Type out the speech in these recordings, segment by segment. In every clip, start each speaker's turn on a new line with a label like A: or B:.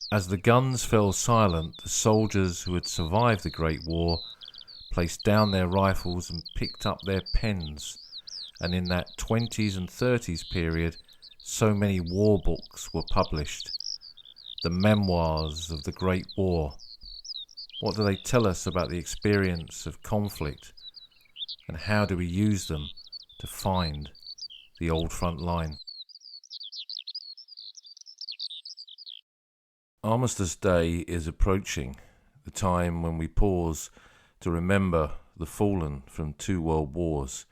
A: As the guns fell silent, the soldiers who had survived the Great War placed down their rifles and picked up their pens, and in that 20s and 30s period, so many war books were published. The Memoirs of the Great War. What do they tell us about the experience of conflict, and how do we use them to find the old front line? Armistice Day is approaching, the time when we pause to remember the fallen from 2 world wars,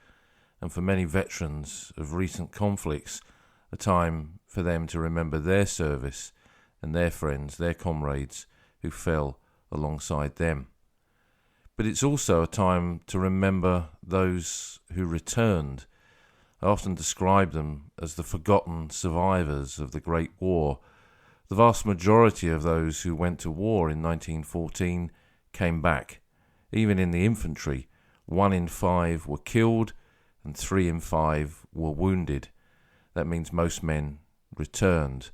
A: and for many veterans of recent conflicts, a time for them to remember their service and their friends, their comrades who fell alongside them. But it's also a time to remember those who returned. I often describe them as the forgotten survivors of the Great War. The vast majority of those who went to war in 1914 came back. Even in the infantry, 1 in 5 were killed and 3 in 5 were wounded. That means most men returned.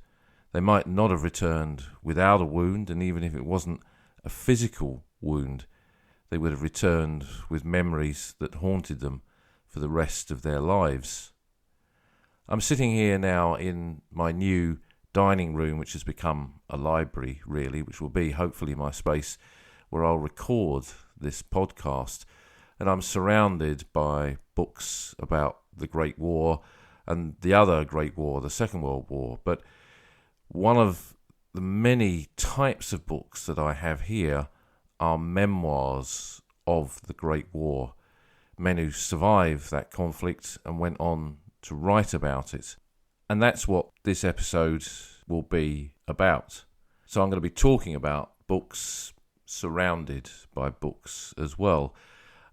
A: They might not have returned without a wound, and even if it wasn't a physical wound, they would have returned with memories that haunted them for the rest of their lives. I'm sitting here now in my new dining room, which has become a library, really, which will be hopefully my space where I'll record this podcast. And I'm surrounded by books about the Great War and the other Great War, the Second World War. But one of the many types of books that I have here are memoirs of the Great War. Men who survived that conflict and went on to write about it. And that's what this episode will be about. So I'm going to be talking about books surrounded by books as well.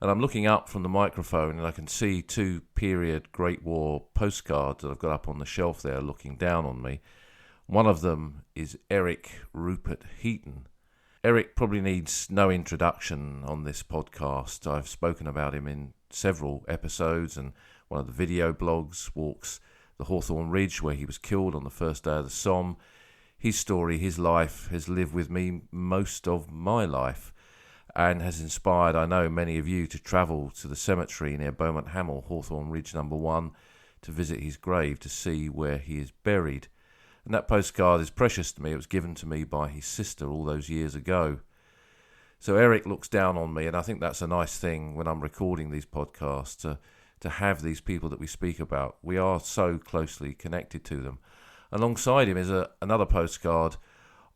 A: And I'm looking up from the microphone and I can see 2 period Great War postcards that I've got up on the shelf there looking down on me. One of them is Eric Rupert Heaton. Eric probably needs no introduction on this podcast. I've spoken about him in several episodes, and one of the video blogs, Walks the Hawthorne Ridge, where he was killed on the first day of the Somme. His story, his life, has lived with me most of my life and has inspired, I know, many of you to travel to the cemetery near Beaumont Hamel, Hawthorne Ridge number 1, to visit his grave, to see where he is buried. And that postcard is precious to me. It was given to me by his sister all those years ago. So Eric looks down on me, and I think that's a nice thing when I'm recording these podcasts, to have these people that we speak about. We are so closely connected to them. Alongside him is another postcard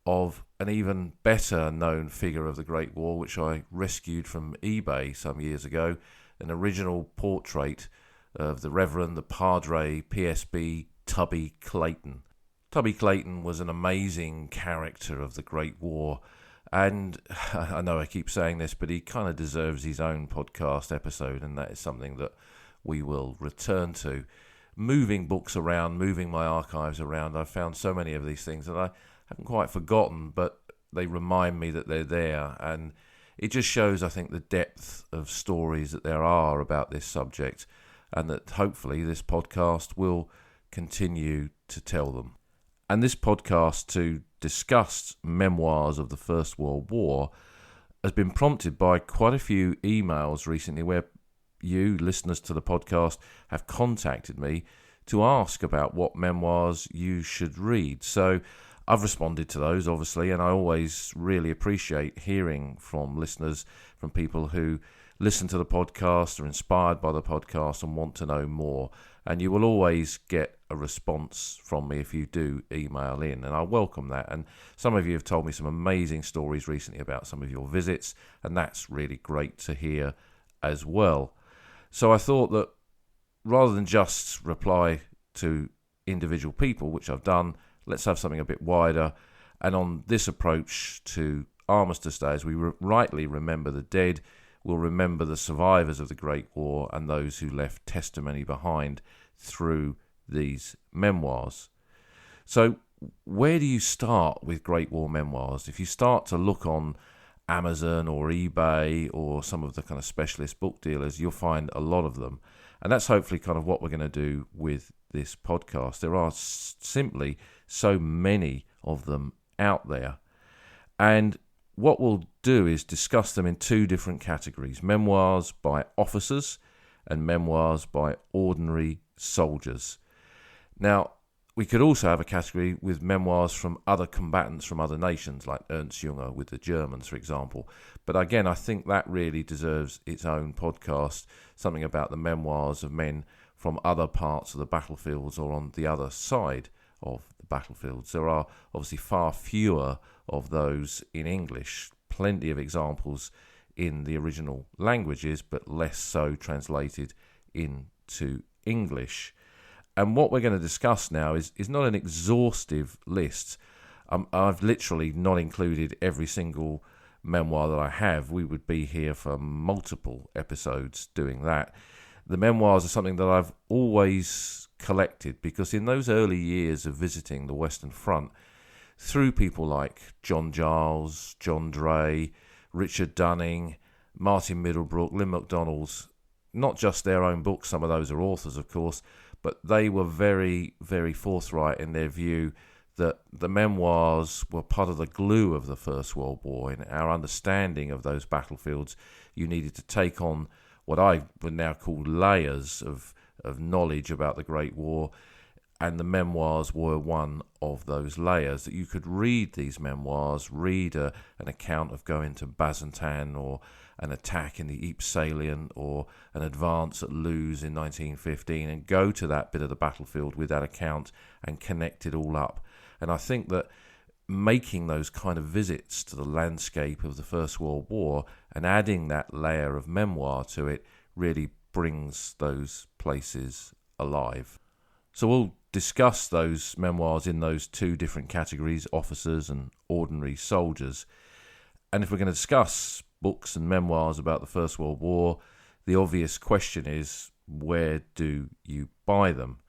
A: of an even better known figure of the Great War, which I rescued from eBay some years ago, an original portrait of the Reverend, the Padre, PSB, Tubby Clayton. Tubby Clayton was an amazing character of the Great War, and I know I keep saying this, but he kind of deserves his own podcast episode, and that is something that we will return to. Moving books around, moving my archives around, I've found so many of these things that I haven't quite forgotten, but they remind me that they're there, and it just shows, I think, the depth of stories that there are about this subject, and that hopefully this podcast will continue to tell them. And this podcast to discuss memoirs of the First World War has been prompted by quite a few emails recently where you, listeners to the podcast, have contacted me to ask about what memoirs you should read. So I've responded to those, obviously, and I always really appreciate hearing from listeners, from people who listen to the podcast, are inspired by the podcast and want to know more. And you will always get a response from me if you do email in, and I welcome that. And some of you have told me some amazing stories recently about some of your visits, and that's really great to hear as well. So I thought that rather than just reply to individual people, which I've done, let's have something a bit wider. And on this approach to Armistice Day, as we rightly remember the dead, we'll remember the survivors of the Great War and those who left testimony behind through these memoirs. So where do you start with Great War memoirs? If you start to look on Amazon or eBay or some of the kind of specialist book dealers, you'll find a lot of them. And that's hopefully kind of what we're going to do with this podcast. There are simply so many of them out there. And what we'll do is discuss them in two different categories: memoirs by officers and memoirs by ordinary soldiers. Now, we could also have a category with memoirs from other combatants from other nations, like Ernst Jünger with the Germans, for example. But again, I think that really deserves its own podcast, something about the memoirs of men from other parts of the battlefields or on the other side of the battlefields. There are obviously far fewer of those in English, plenty of examples in the original languages, but less so translated into English. And what we're going to discuss now is not an exhaustive list. I've literally not included every single memoir that I have. We would be here for multiple episodes doing that. The memoirs are something that I've always collected because in those early years of visiting the Western Front, through people like John Giles, John Dray, Richard Dunning, Martin Middlebrook, Lynn MacDonald's, not just their own books, some of those are authors, of course, but they were very, very forthright in their view that the memoirs were part of the glue of the First World War. In our understanding of those battlefields, you needed to take on what I would now call layers of knowledge about the Great War, and the memoirs were one of those layers. That you could read these memoirs, read an account of going to Bazentan or an attack in the Ypres salient or an advance at Loos in 1915 and go to that bit of the battlefield with that account and connect it all up. And I think that making those kind of visits to the landscape of the First World War and adding that layer of memoir to it really brings those places alive. So we'll discuss those memoirs in those two different categories, officers and ordinary soldiers. And if we're going to discuss books and memoirs about the First World War, the obvious question is, where do you buy them?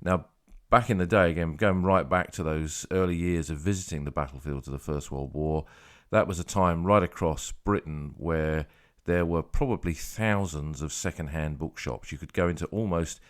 A: Now, back in the day, again, going right back to those early years of visiting the battlefields of the First World War, that was a time right across Britain where there were probably thousands of second-hand bookshops. You could go into almost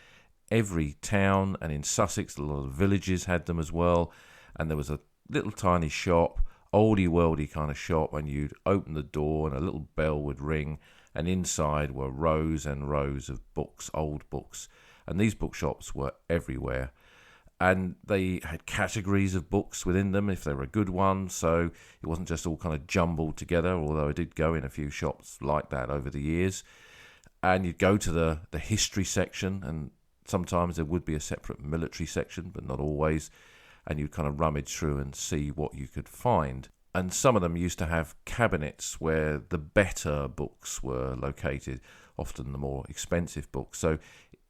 A: every town, and in Sussex, a lot of villages had them as well, and there was a little tiny shop, oldie-worldy kind of shop, and you'd open the door and a little bell would ring, and inside were rows and rows of books, old books, and these bookshops were everywhere. And they had categories of books within them if they were a good one, so it wasn't just all kind of jumbled together, although I did go in a few shops like that over the years. And you'd go to the history section, and sometimes there would be a separate military section, but not always, and you'd kind of rummage through and see what you could find. And some of them used to have cabinets where the better books were located, often the more expensive books. So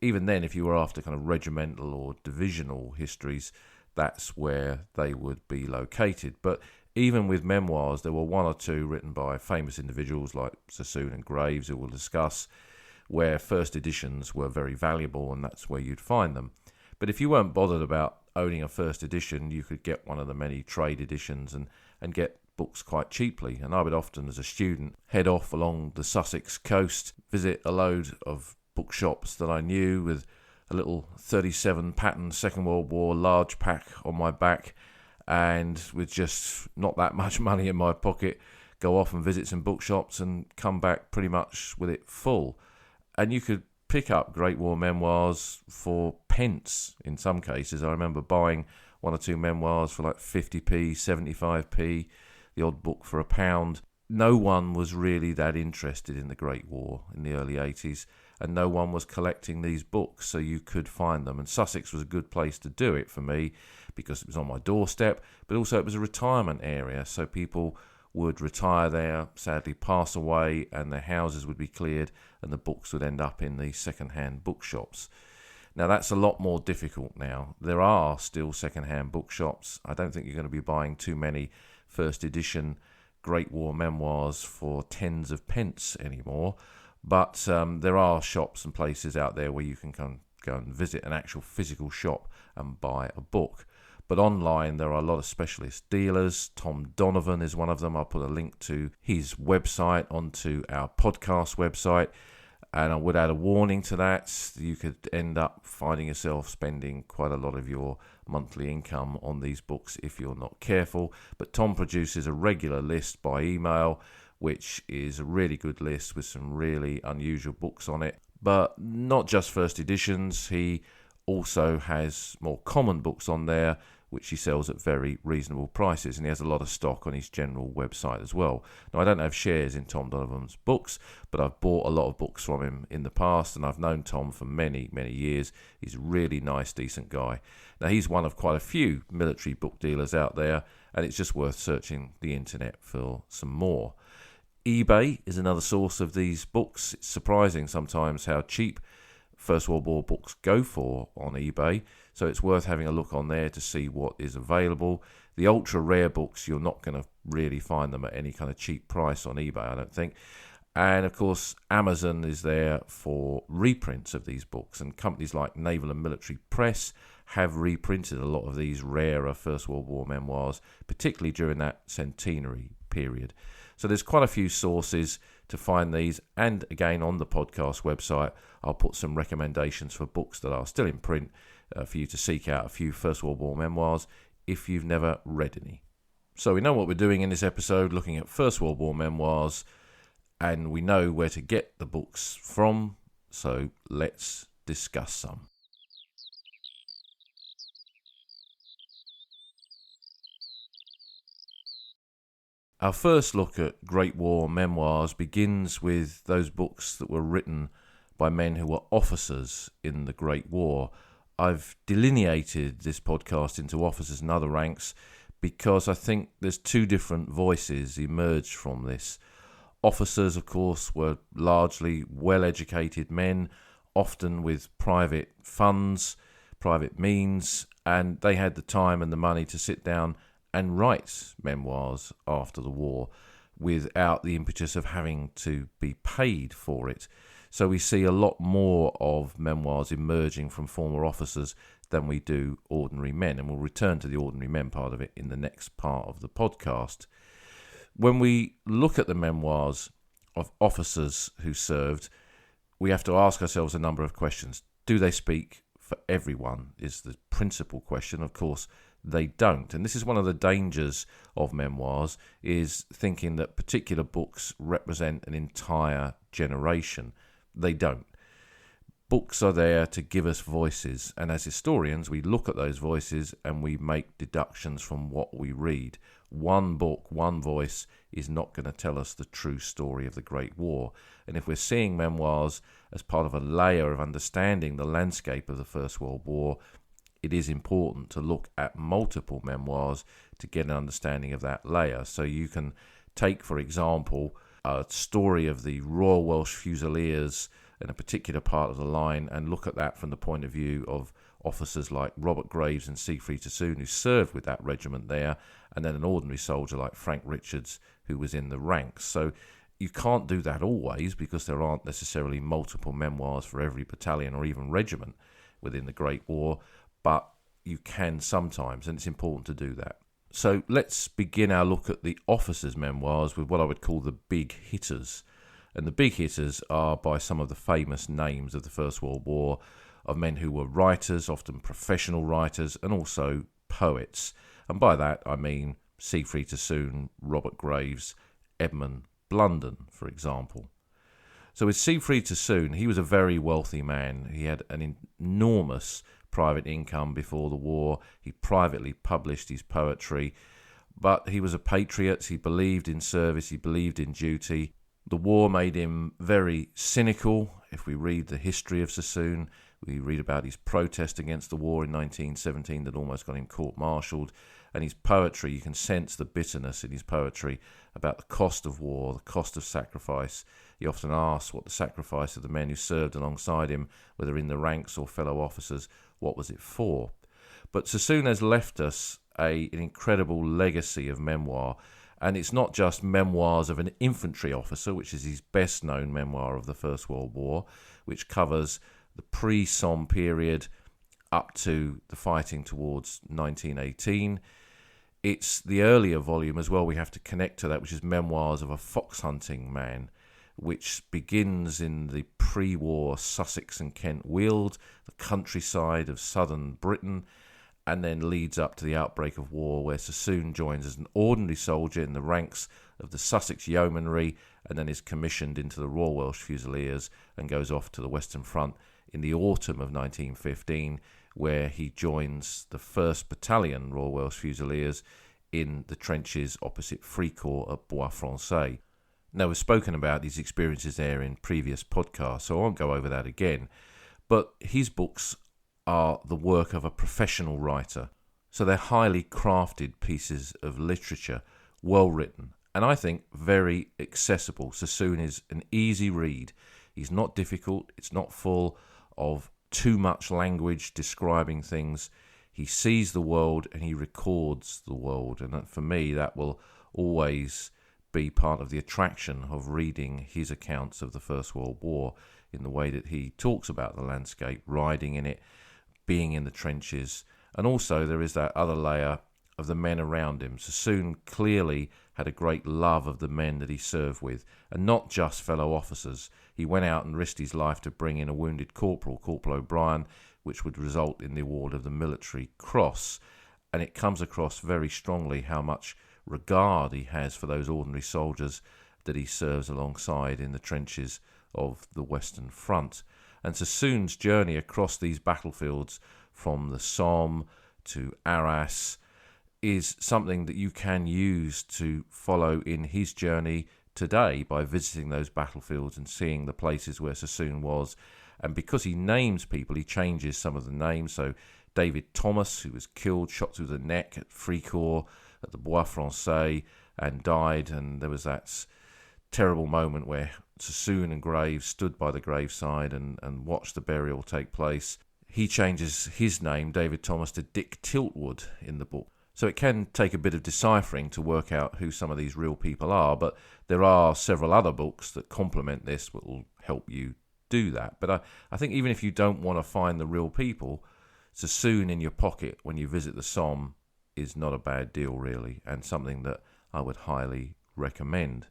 A: even then, if you were after kind of regimental or divisional histories, that's where they would be located. But even with memoirs, there were one or two written by famous individuals like Sassoon and Graves, who we'll discuss, where first editions were very valuable, and that's where you'd find them. But if you weren't bothered about owning a first edition, you could get one of the many trade editions and get books quite cheaply. And I would often, as a student, head off along the Sussex coast, visit a load of bookshops that I knew with a little 37 pattern Second World War large pack on my back, and with just not that much money in my pocket, go off and visit some bookshops and come back pretty much with it full. And you could pick up Great War memoirs for pence in some cases. I remember buying one or two memoirs for like 50p, 75p, the odd book for £1. No one was really that interested in the Great War in the early 80s, and no one was collecting these books, so you could find them. And Sussex was a good place to do it for me because it was on my doorstep, but also it was a retirement area, so people would retire there, sadly pass away, and their houses would be cleared and the books would end up in the second-hand bookshops. Now, that's a lot more difficult now. There are still second-hand bookshops. I don't think you're going to be buying too many first edition Great War memoirs for tens of pence anymore, but there are shops and places out there where you can go and visit an actual physical shop and buy a book. But online, there are a lot of specialist dealers. Tom Donovan is one of them. I'll put a link to his website onto our podcast website. And I would add a warning to that. You could end up finding yourself spending quite a lot of your monthly income on these books if you're not careful. But Tom produces a regular list by email, which is a really good list with some really unusual books on it. But not just first editions. He also has more common books on there, which he sells at very reasonable prices, and he has a lot of stock on his general website as well. Now, I don't have shares in Tom Donovan's books, but I've bought a lot of books from him in the past, and I've known Tom for many, many years. He's a really nice, decent guy. Now, he's one of quite a few military book dealers out there, and it's just worth searching the internet for some more. eBay is another source of these books. It's surprising sometimes how cheap First World War books go for on eBay, so it's worth having a look on there to see what is available. The ultra rare books, you're not going to really find them at any kind of cheap price on eBay, I don't think. And of course, Amazon is there for reprints of these books, and companies like Naval and Military Press have reprinted a lot of these rarer First World War memoirs, particularly during that centenary period. So there's quite a few sources to find these, and again on the podcast website I'll put some recommendations for books that are still in print for you to seek out a few First World War memoirs if you've never read any. So we know what we're doing in this episode, looking at First World War memoirs, and we know where to get the books from, so let's discuss some. Our first look at Great War memoirs begins with those books that were written by men who were officers in the Great War. I've delineated this podcast into officers and other ranks because I think there's two different voices emerged from this. Officers, of course, were largely well-educated men, often with private funds, private means, and they had the time and the money to sit down and write memoirs after the war without the impetus of having to be paid for it. So we see a lot more of memoirs emerging from former officers than we do ordinary men, and we'll return to the ordinary men part of it in the next part of the podcast. When we look at the memoirs of officers who served, we have to ask ourselves a number of questions. Do they speak for everyone is the principal question. Of course, they don't. And this is one of the dangers of memoirs, is thinking that particular books represent an entire generation. They don't. Books are there to give us voices, and as historians we look at those voices and we make deductions from what we read. One book, one voice is not going to tell us the true story of the Great War. And if we're seeing memoirs as part of a layer of understanding the landscape of the First World War, it is important to look at multiple memoirs to get an understanding of that layer. So you can take, for example, a story of the Royal Welsh Fusiliers in a particular part of the line and look at that from the point of view of officers like Robert Graves and Siegfried Sassoon, who served with that regiment there, and then an ordinary soldier like Frank Richards, who was in the ranks. So you can't do that always, because there aren't necessarily multiple memoirs for every battalion or even regiment within the Great War, but you can sometimes, and it's important to do that. So let's begin our look at the officers' memoirs with what I would call the big hitters. And the big hitters are by some of the famous names of the First World War, of men who were writers, often professional writers, and also poets. And by that I mean Siegfried Sassoon, Robert Graves, Edmund Blunden, for example. So with Siegfried Sassoon, he was a very wealthy man. He had an enormous private income before the war. He privately published his poetry, but he was a patriot. He believed in service, he believed in duty. The war made him very cynical. If we read the history of Sassoon, we read about his protest against the war in 1917 that almost got him court-martialed. And his poetry, you can sense the bitterness in his poetry about the cost of war, the cost of sacrifice. He often asks what the sacrifice of the men who served alongside him, whether in the ranks or fellow officers, what was it for? But Sassoon has left us an incredible legacy of memoir. And it's not just memoirs of an infantry officer, which is his best known memoir of the First World War, which covers the pre-Somme period up to the fighting towards 1918. It's the earlier volume as well we have to connect to that, which is memoirs of a fox hunting man, which begins in the pre-war Sussex and Kent Weald, the countryside of southern Britain, and then leads up to the outbreak of war, where Sassoon joins as an ordinary soldier in the ranks of the Sussex Yeomanry, and then is commissioned into the Royal Welsh Fusiliers and goes off to the Western Front in the autumn of 1915, where he joins the 1st Battalion Royal Welsh Fusiliers in the trenches opposite Fricourt at Bois-Français. Now, we've spoken about these experiences there in previous podcasts, so I won't go over that again, but his books are the work of a professional writer. So they're highly crafted pieces of literature, well written, and I think very accessible. Sassoon is an easy read. He's not difficult. It's not full of too much language describing things. He sees the world and he records the world. And for me, that will always be part of the attraction of reading his accounts of the First World War, in the way that he talks about the landscape, riding in it, being in the trenches. And also there is that other layer of the men around him. Sassoon clearly had a great love of the men that he served with, and not just fellow officers. He went out and risked his life to bring in a wounded corporal, Corporal O'Brien, which would result in the award of the Military Cross. And it comes across very strongly how much regard he has for those ordinary soldiers that he serves alongside in the trenches of the Western Front. And Sassoon's journey across these battlefields from the Somme to Arras is something that you can use to follow in his journey today by visiting those battlefields and seeing the places where Sassoon was. And because he names people, he changes some of the names. So David Thomas, who was killed, shot through the neck at Fricourt, at the Bois-Français, and died. And there was that terrible moment where Sassoon and Graves stood by the graveside and watched the burial take place. He changes his name, David Thomas, to Dick Tiltwood in the book. So it can take a bit of deciphering to work out who some of these real people are, but there are several other books that complement this that will help you do that. But I think even if you don't want to find the real people, Sassoon in your pocket when you visit the Somme is not a bad deal, really, and something that I would highly recommend.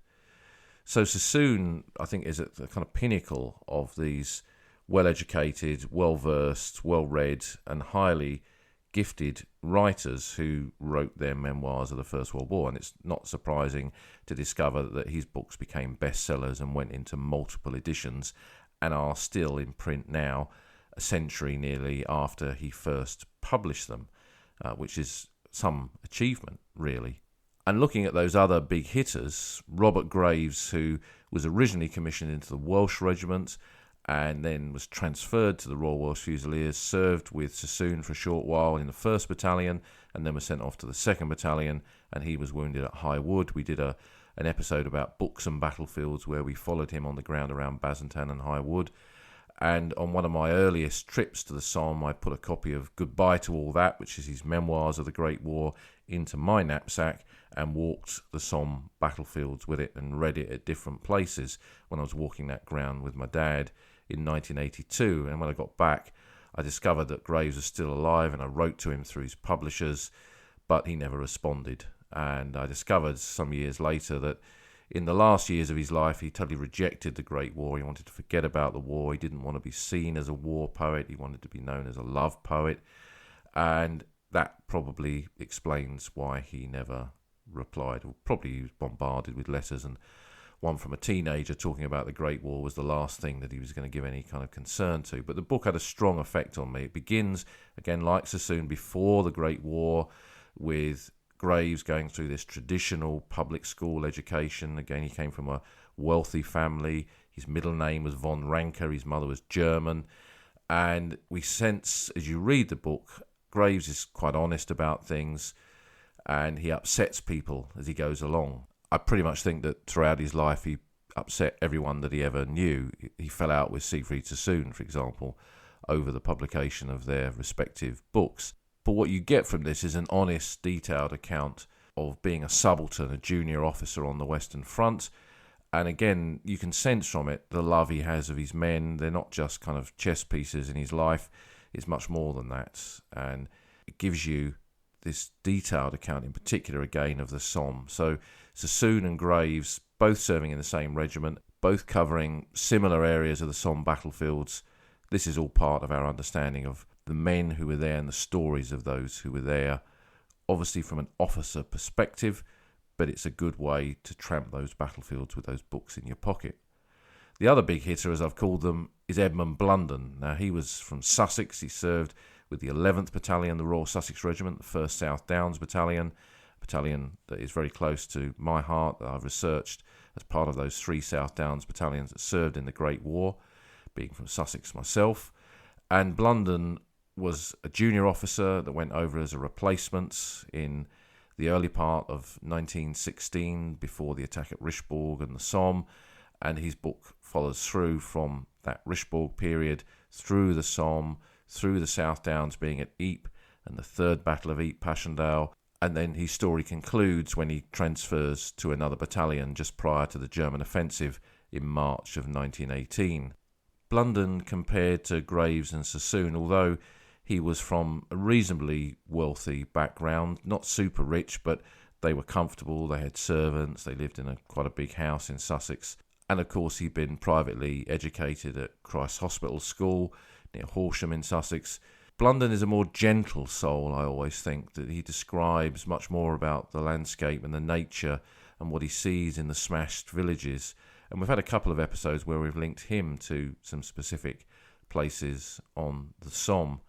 A: So Sassoon, I think, is at the kind of pinnacle of these well-educated, well-versed, well-read, and highly gifted writers who wrote their memoirs of the First World War. And it's not surprising to discover that his books became bestsellers and went into multiple editions and are still in print now, a century nearly after he first published them, which is some achievement, really. And looking at those other big hitters, Robert Graves, who was originally commissioned into the Welsh Regiment and then was transferred to the Royal Welsh Fusiliers, served with Sassoon for a short while in the 1st Battalion and then was sent off to the 2nd Battalion, and he was wounded at High Wood. We did an episode about books and battlefields where we followed him on the ground around Bazantan and High Wood. And on one of my earliest trips to the Somme, I put a copy of Goodbye to All That, which is his memoirs of the Great War, into my knapsack and walked the Somme battlefields with it and read it at different places when I was walking that ground with my dad in 1982. And when I got back, I discovered that Graves was still alive, and I wrote to him through his publishers, but he never responded. And I discovered some years later that in the last years of his life, he totally rejected the Great War. He wanted to forget about the war. He didn't want to be seen as a war poet. He wanted to be known as a love poet. And that probably explains why he never replied. Or probably he was bombarded with letters, and one from a teenager talking about the Great War was the last thing that he was going to give any kind of concern to. But the book had a strong effect on me. It begins, again, like Sassoon, before the Great War, with Graves going through this traditional public school education. Again, he came from a wealthy family. His middle name was von Ranker. His mother was German. And we sense, as you read the book, Graves is quite honest about things, and he upsets people as he goes along. I pretty much think that throughout his life he upset everyone that he ever knew. He fell out with Siegfried Sassoon, for example, over the publication of their respective books. But what you get from this is an honest, detailed account of being a subaltern, a junior officer on the Western Front. And again, you can sense from it the love he has of his men. They're not just kind of chess pieces in his life. It's much more than that. And it gives you this detailed account, in particular, again, of the Somme. So Sassoon and Graves, both serving in the same regiment, both covering similar areas of the Somme battlefields. This is all part of our understanding of the men who were there and the stories of those who were there, obviously from an officer perspective, but it's a good way to tramp those battlefields with those books in your pocket. The other big hitter, as I've called them, is Edmund Blunden. Now, he was from Sussex. He served with the 11th Battalion, the Royal Sussex Regiment, the 1st South Downs Battalion, a battalion that is very close to my heart, that I've researched as part of those 3 South Downs battalions that served in the Great War, being from Sussex myself. And Blunden was a junior officer that went over as a replacement in the early part of 1916, before the attack at Richebourg and the Somme, and his book follows through from that Richebourg period through the Somme, through the South Downs being at Ypres and the Third Battle of Ypres-Passchendaele, and then his story concludes when he transfers to another battalion just prior to the German offensive in March of 1918. Blunden, compared to Graves and Sassoon, although he was from a reasonably wealthy background, not super rich, but they were comfortable, they had servants, they lived in quite a big house in Sussex, and of course he'd been privately educated at Christ's Hospital School near Horsham in Sussex. Blunden is a more gentle soul, I always think, that he describes much more about the landscape and the nature and what he sees in the smashed villages. And we've had a couple of episodes where we've linked him to some specific places on the Somme.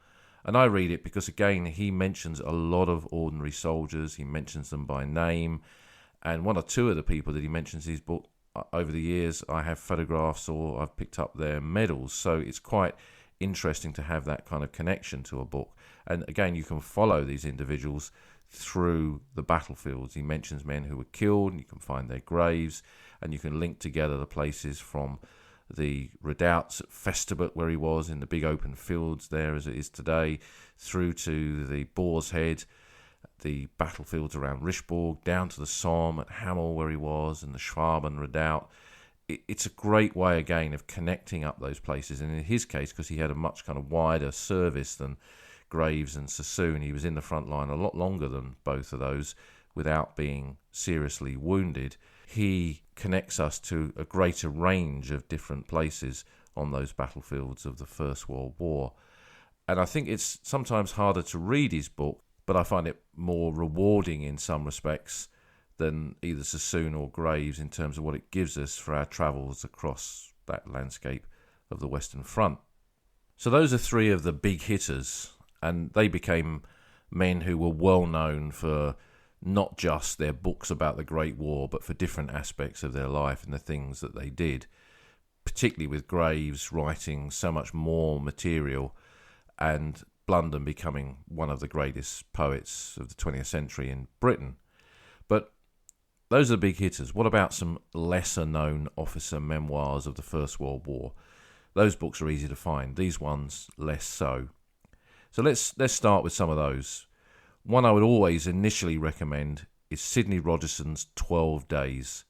A: And I read it because, again, he mentions a lot of ordinary soldiers. He mentions them by name. And one or two of the people that he mentions in his book, over the years, I have photographs or I've picked up their medals. So it's quite interesting to have that kind of connection to a book. And again, you can follow these individuals through the battlefields. He mentions men who were killed, and you can find their graves, and you can link together the places from the redoubts at Festubert, where he was in the big open fields there as it is today, through to the Boar's Head, the battlefields around Richebourg, down to the Somme at Hamel where he was, and the Schwaben redoubt. It's a great way, again, of connecting up those places. And in his case, because he had a much kind of wider service than Graves and Sassoon, he was in the front line a lot longer than both of those without being seriously wounded. He connects us to a greater range of different places on those battlefields of the First World War. And I think it's sometimes harder to read his book, but I find it more rewarding in some respects than either Sassoon or Graves in terms of what it gives us for our travels across that landscape of the Western Front. So those are 3 of the big hitters, and they became men who were well known for not just their books about the Great War, but for different aspects of their life and the things that they did, particularly with Graves writing so much more material and Blunden becoming one of the greatest poets of the 20th century in Britain. But those are the big hitters. What about some lesser-known officer memoirs of the First World War? Those books are easy to find. These ones, less so. So let's start with some of those. One I would always initially recommend is Sidney Rogerson's 12 Days.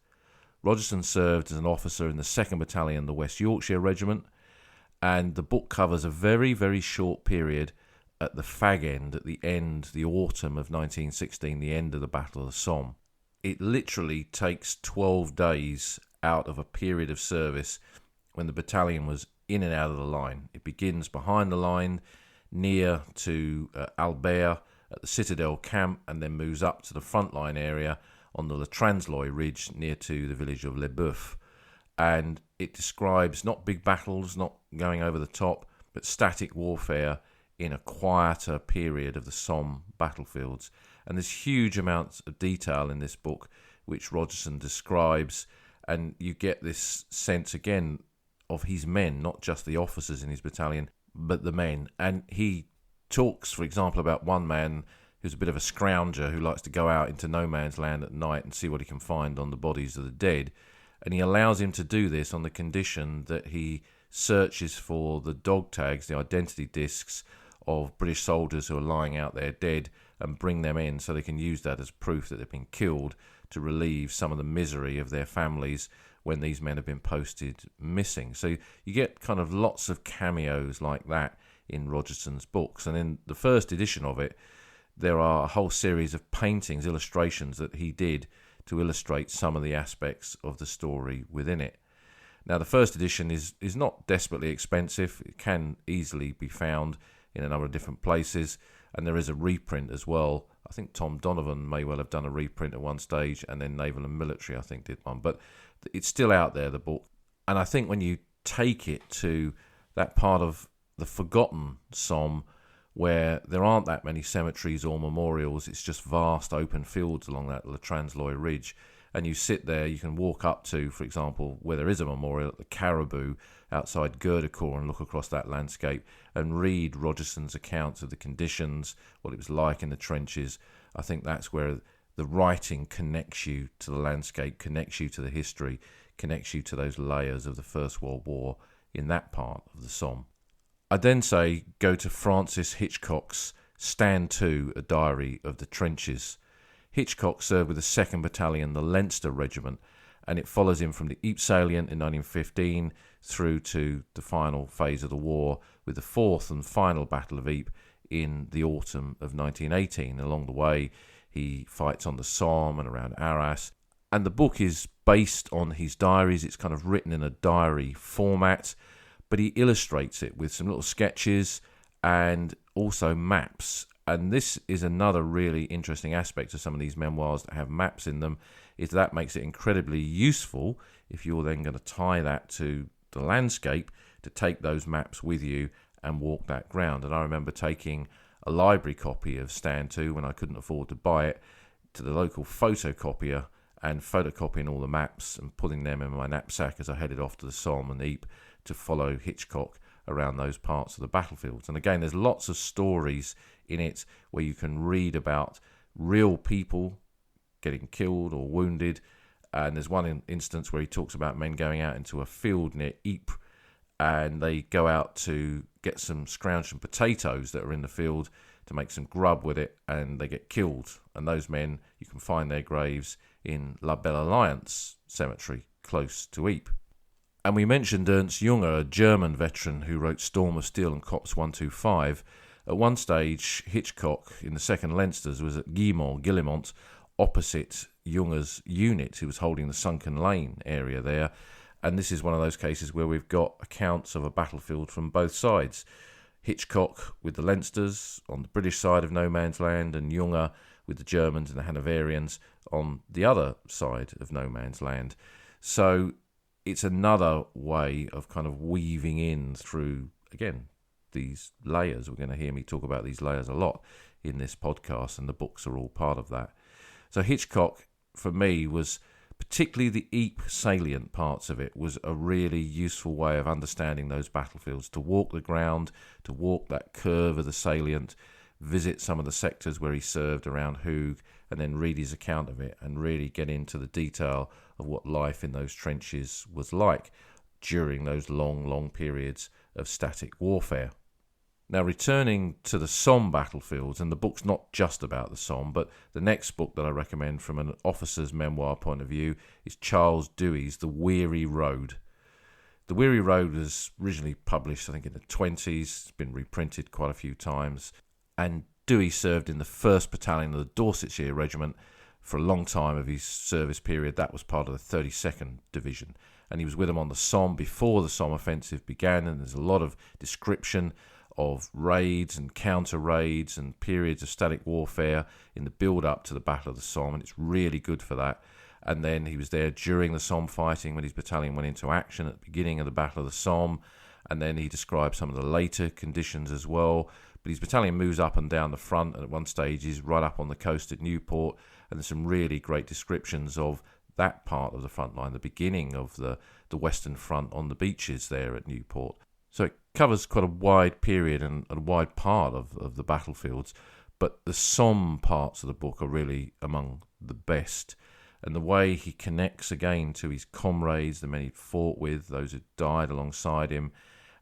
A: Rogerson served as an officer in the 2nd Battalion, the West Yorkshire Regiment, and the book covers a very, very short period at the fag end, at the end, the autumn of 1916, the end of the Battle of the Somme. It literally takes 12 days out of a period of service when the battalion was in and out of the line. It begins behind the line near to Albert at the Citadel camp, and then moves up to the front line area on the Le Transloy ridge near to the village of Le Boeuf. And it describes not big battles, not going over the top, but static warfare in a quieter period of the Somme battlefields. And there's huge amounts of detail in this book which Rogerson describes, and you get this sense again of his men, not just the officers in his battalion, but the men. And he talks, for example, about one man who's a bit of a scrounger who likes to go out into no man's land at night and see what he can find on the bodies of the dead. And he allows him to do this on the condition that he searches for the dog tags, the identity discs of British soldiers who are lying out there dead, and bring them in so they can use that as proof that they've been killed, to relieve some of the misery of their families when these men have been posted missing. So you get kind of lots of cameos like that in Rogerson's books. And in the first edition of it, there are a whole series of paintings, illustrations that he did to illustrate some of the aspects of the story within it. Now, the first edition is not desperately expensive. It can easily be found in a number of different places, and there is a reprint as well. I think Tom Donovan may well have done a reprint at one stage, and then Naval and Military, I think, did one. But it's still out there, the book. And I think when you take it to that part of the forgotten Somme where there aren't that many cemeteries or memorials, it's just vast open fields along that Le Transloy Ridge, and you sit there, you can walk up to, for example, where there is a memorial at the Caribou outside Gerdecourt, and look across that landscape and read Rogerson's accounts of the conditions, what it was like in the trenches. I think that's where the writing connects you to the landscape, connects you to the history, connects you to those layers of the First World War in that part of the Somme. I'd then say go to Francis Hitchcock's Stand To, A Diary of the Trenches. Hitchcock served with the 2nd Battalion, the Leinster Regiment, and it follows him from the Ypres salient in 1915 through to the final phase of the war with the 4th and final Battle of Ypres in the autumn of 1918. Along the way, he fights on the Somme and around Arras, and the book is based on his diaries. It's kind of written in a diary format, but he illustrates it with some little sketches and also maps. And this is another really interesting aspect of some of these memoirs that have maps in them, is that makes it incredibly useful if you're then going to tie that to the landscape, to take those maps with you and walk that ground. And I remember taking a library copy of Stand To when I couldn't afford to buy it to the local photocopier and photocopying all the maps and putting them in my knapsack as I headed off to the Somme and Ypres to follow Hitchcock around those parts of the battlefields. And again, there's lots of stories in it where you can read about real people getting killed or wounded. And there's one instance where he talks about men going out into a field near Ypres, and they go out to get some scrounge and potatoes that are in the field to make some grub with it, and they get killed. And those men, you can find their graves in La Belle Alliance cemetery close to Ypres. And we mentioned Ernst Junger, a German veteran who wrote Storm of Steel and Cops 125. At one stage, Hitchcock in the 2nd Leinsters was at Guillemont, opposite Junger's unit, who was holding the Sunken Lane area there. And this is one of those cases where we've got accounts of a battlefield from both sides. Hitchcock with the Leinsters on the British side of no man's land, and Junger with the Germans and the Hanoverians on the other side of no man's land. So it's another way of kind of weaving in through, again, these layers. We're going to hear me talk about these layers a lot in this podcast, and the books are all part of that. So Hitchcock, for me, was particularly the Ypres salient parts of it, was a really useful way of understanding those battlefields, to walk the ground, to walk that curve of the salient, visit some of the sectors where he served around Hooge, and then read his account of it and really get into the detail of what life in those trenches was like during those long periods of static warfare. Now, returning to the Somme battlefields, and the book's not just about the Somme, but the next book that I recommend from an officer's memoir point of view is Charles Dewey's The Weary Road. The Weary Road was originally published, I think, in the 20s. It's been reprinted quite a few times. And Dewey served in the 1st Battalion of the Dorsetshire Regiment for a long time of his service period. That was part of the 32nd Division. And he was with them on the Somme before the Somme offensive began, and there's a lot of description of raids and counter-raids and periods of static warfare in the build-up to the Battle of the Somme, and it's really good for that. And then he was there during the Somme fighting when his battalion went into action at the beginning of the Battle of the Somme, and then he described some of the later conditions as well. But his battalion moves up and down the front, and at one stage he's right up on the coast at Newport, and there's some really great descriptions of that part of the front line, the beginning of the Western Front on the beaches there at Newport. So it covers quite a wide period and a wide part of the battlefields, but the Somme parts of the book are really among the best. And the way he connects again to his comrades, the men he fought with, those who died alongside him,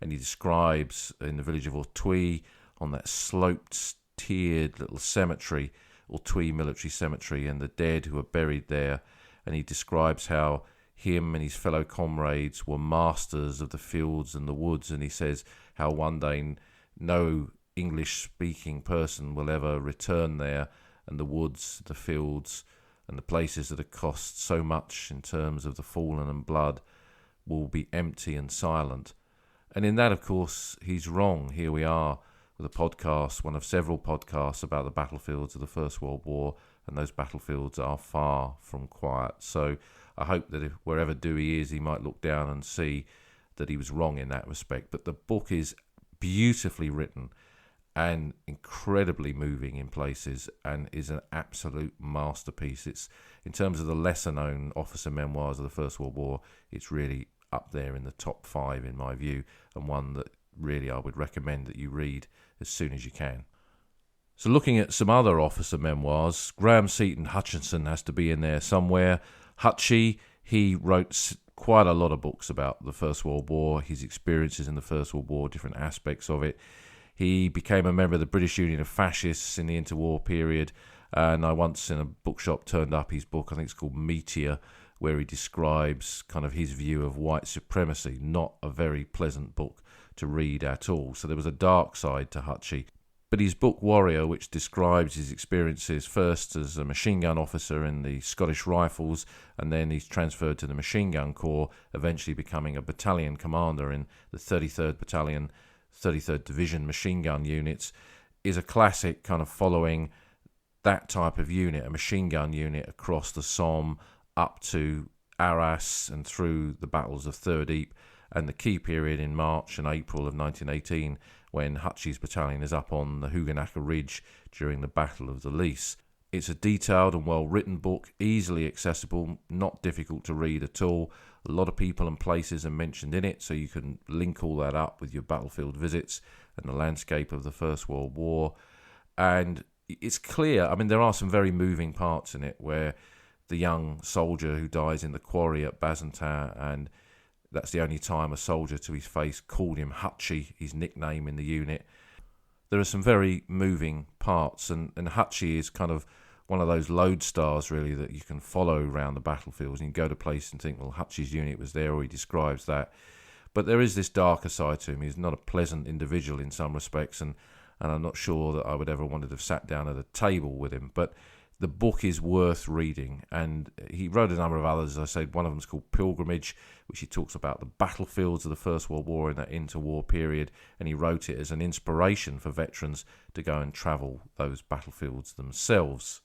A: and he describes in the village of Auteuil, on that sloped, tiered little cemetery, Auteuil Military Cemetery, and the dead who are buried there, and he describes how him and his fellow comrades were masters of the fields and the woods, and he says how one day no English-speaking person will ever return there, and the woods, the fields, and the places that have cost so much in terms of the fallen and blood will be empty and silent. And in that, of course, he's wrong. Here we are with a podcast, one of several podcasts about the battlefields of the First World War, and those battlefields are far from quiet. So I hope that if wherever Dewey is, he might look down and see that he was wrong in that respect. But the book is beautifully written and incredibly moving in places, and is an absolute masterpiece. It's, in terms of the lesser-known officer memoirs of the First World War, it's really up there in the top 5 in my view, and one that really I would recommend that you read as soon as you can. So looking at some other officer memoirs, Graham Seaton Hutchinson has to be in there somewhere. Hutchie, he wrote quite a lot of books about the First World War, his experiences in the First World War, different aspects of it. He became a member of the British Union of Fascists in the interwar period, and I once in a bookshop turned up his book, I think it's called Meteor, where he describes kind of his view of white supremacy. Not a very pleasant book to read at all. So there was a dark side to Hutchie. But his book Warrior, which describes his experiences first as a machine gun officer in the Scottish Rifles, and then he's transferred to the Machine Gun Corps, eventually becoming a battalion commander in the 33rd Battalion, 33rd Division machine gun units, is a classic, kind of following that type of unit, a machine gun unit across the Somme up to Arras and through the battles of Third Ypres, and the key period in March and April of 1918 when Hutchie's battalion is up on the Huguenaca Ridge during the Battle of the Lys. It's a detailed and well-written book, easily accessible, not difficult to read at all. A lot of people and places are mentioned in it, so you can link all that up with your battlefield visits and the landscape of the First World War. And it's clear, I mean, there are some very moving parts in it, where the young soldier who dies in the quarry at Bazentin, and that's the only time a soldier to his face called him Hutchie, his nickname in the unit. There are some very moving parts, and Hutchie is kind of one of those lodestars, really, that you can follow around the battlefields. You can go to place and think, well, Hutchie's unit was there, or he describes that. But there is this darker side to him. He's not a pleasant individual in some respects, and I'm not sure that I would ever wanted to have sat down at a table with him. But the book is worth reading, and he wrote a number of others. As I said, one of them is called Pilgrimage, which he talks about the battlefields of the First World War in that interwar period, and he wrote it as an inspiration for veterans to go and travel those battlefields themselves.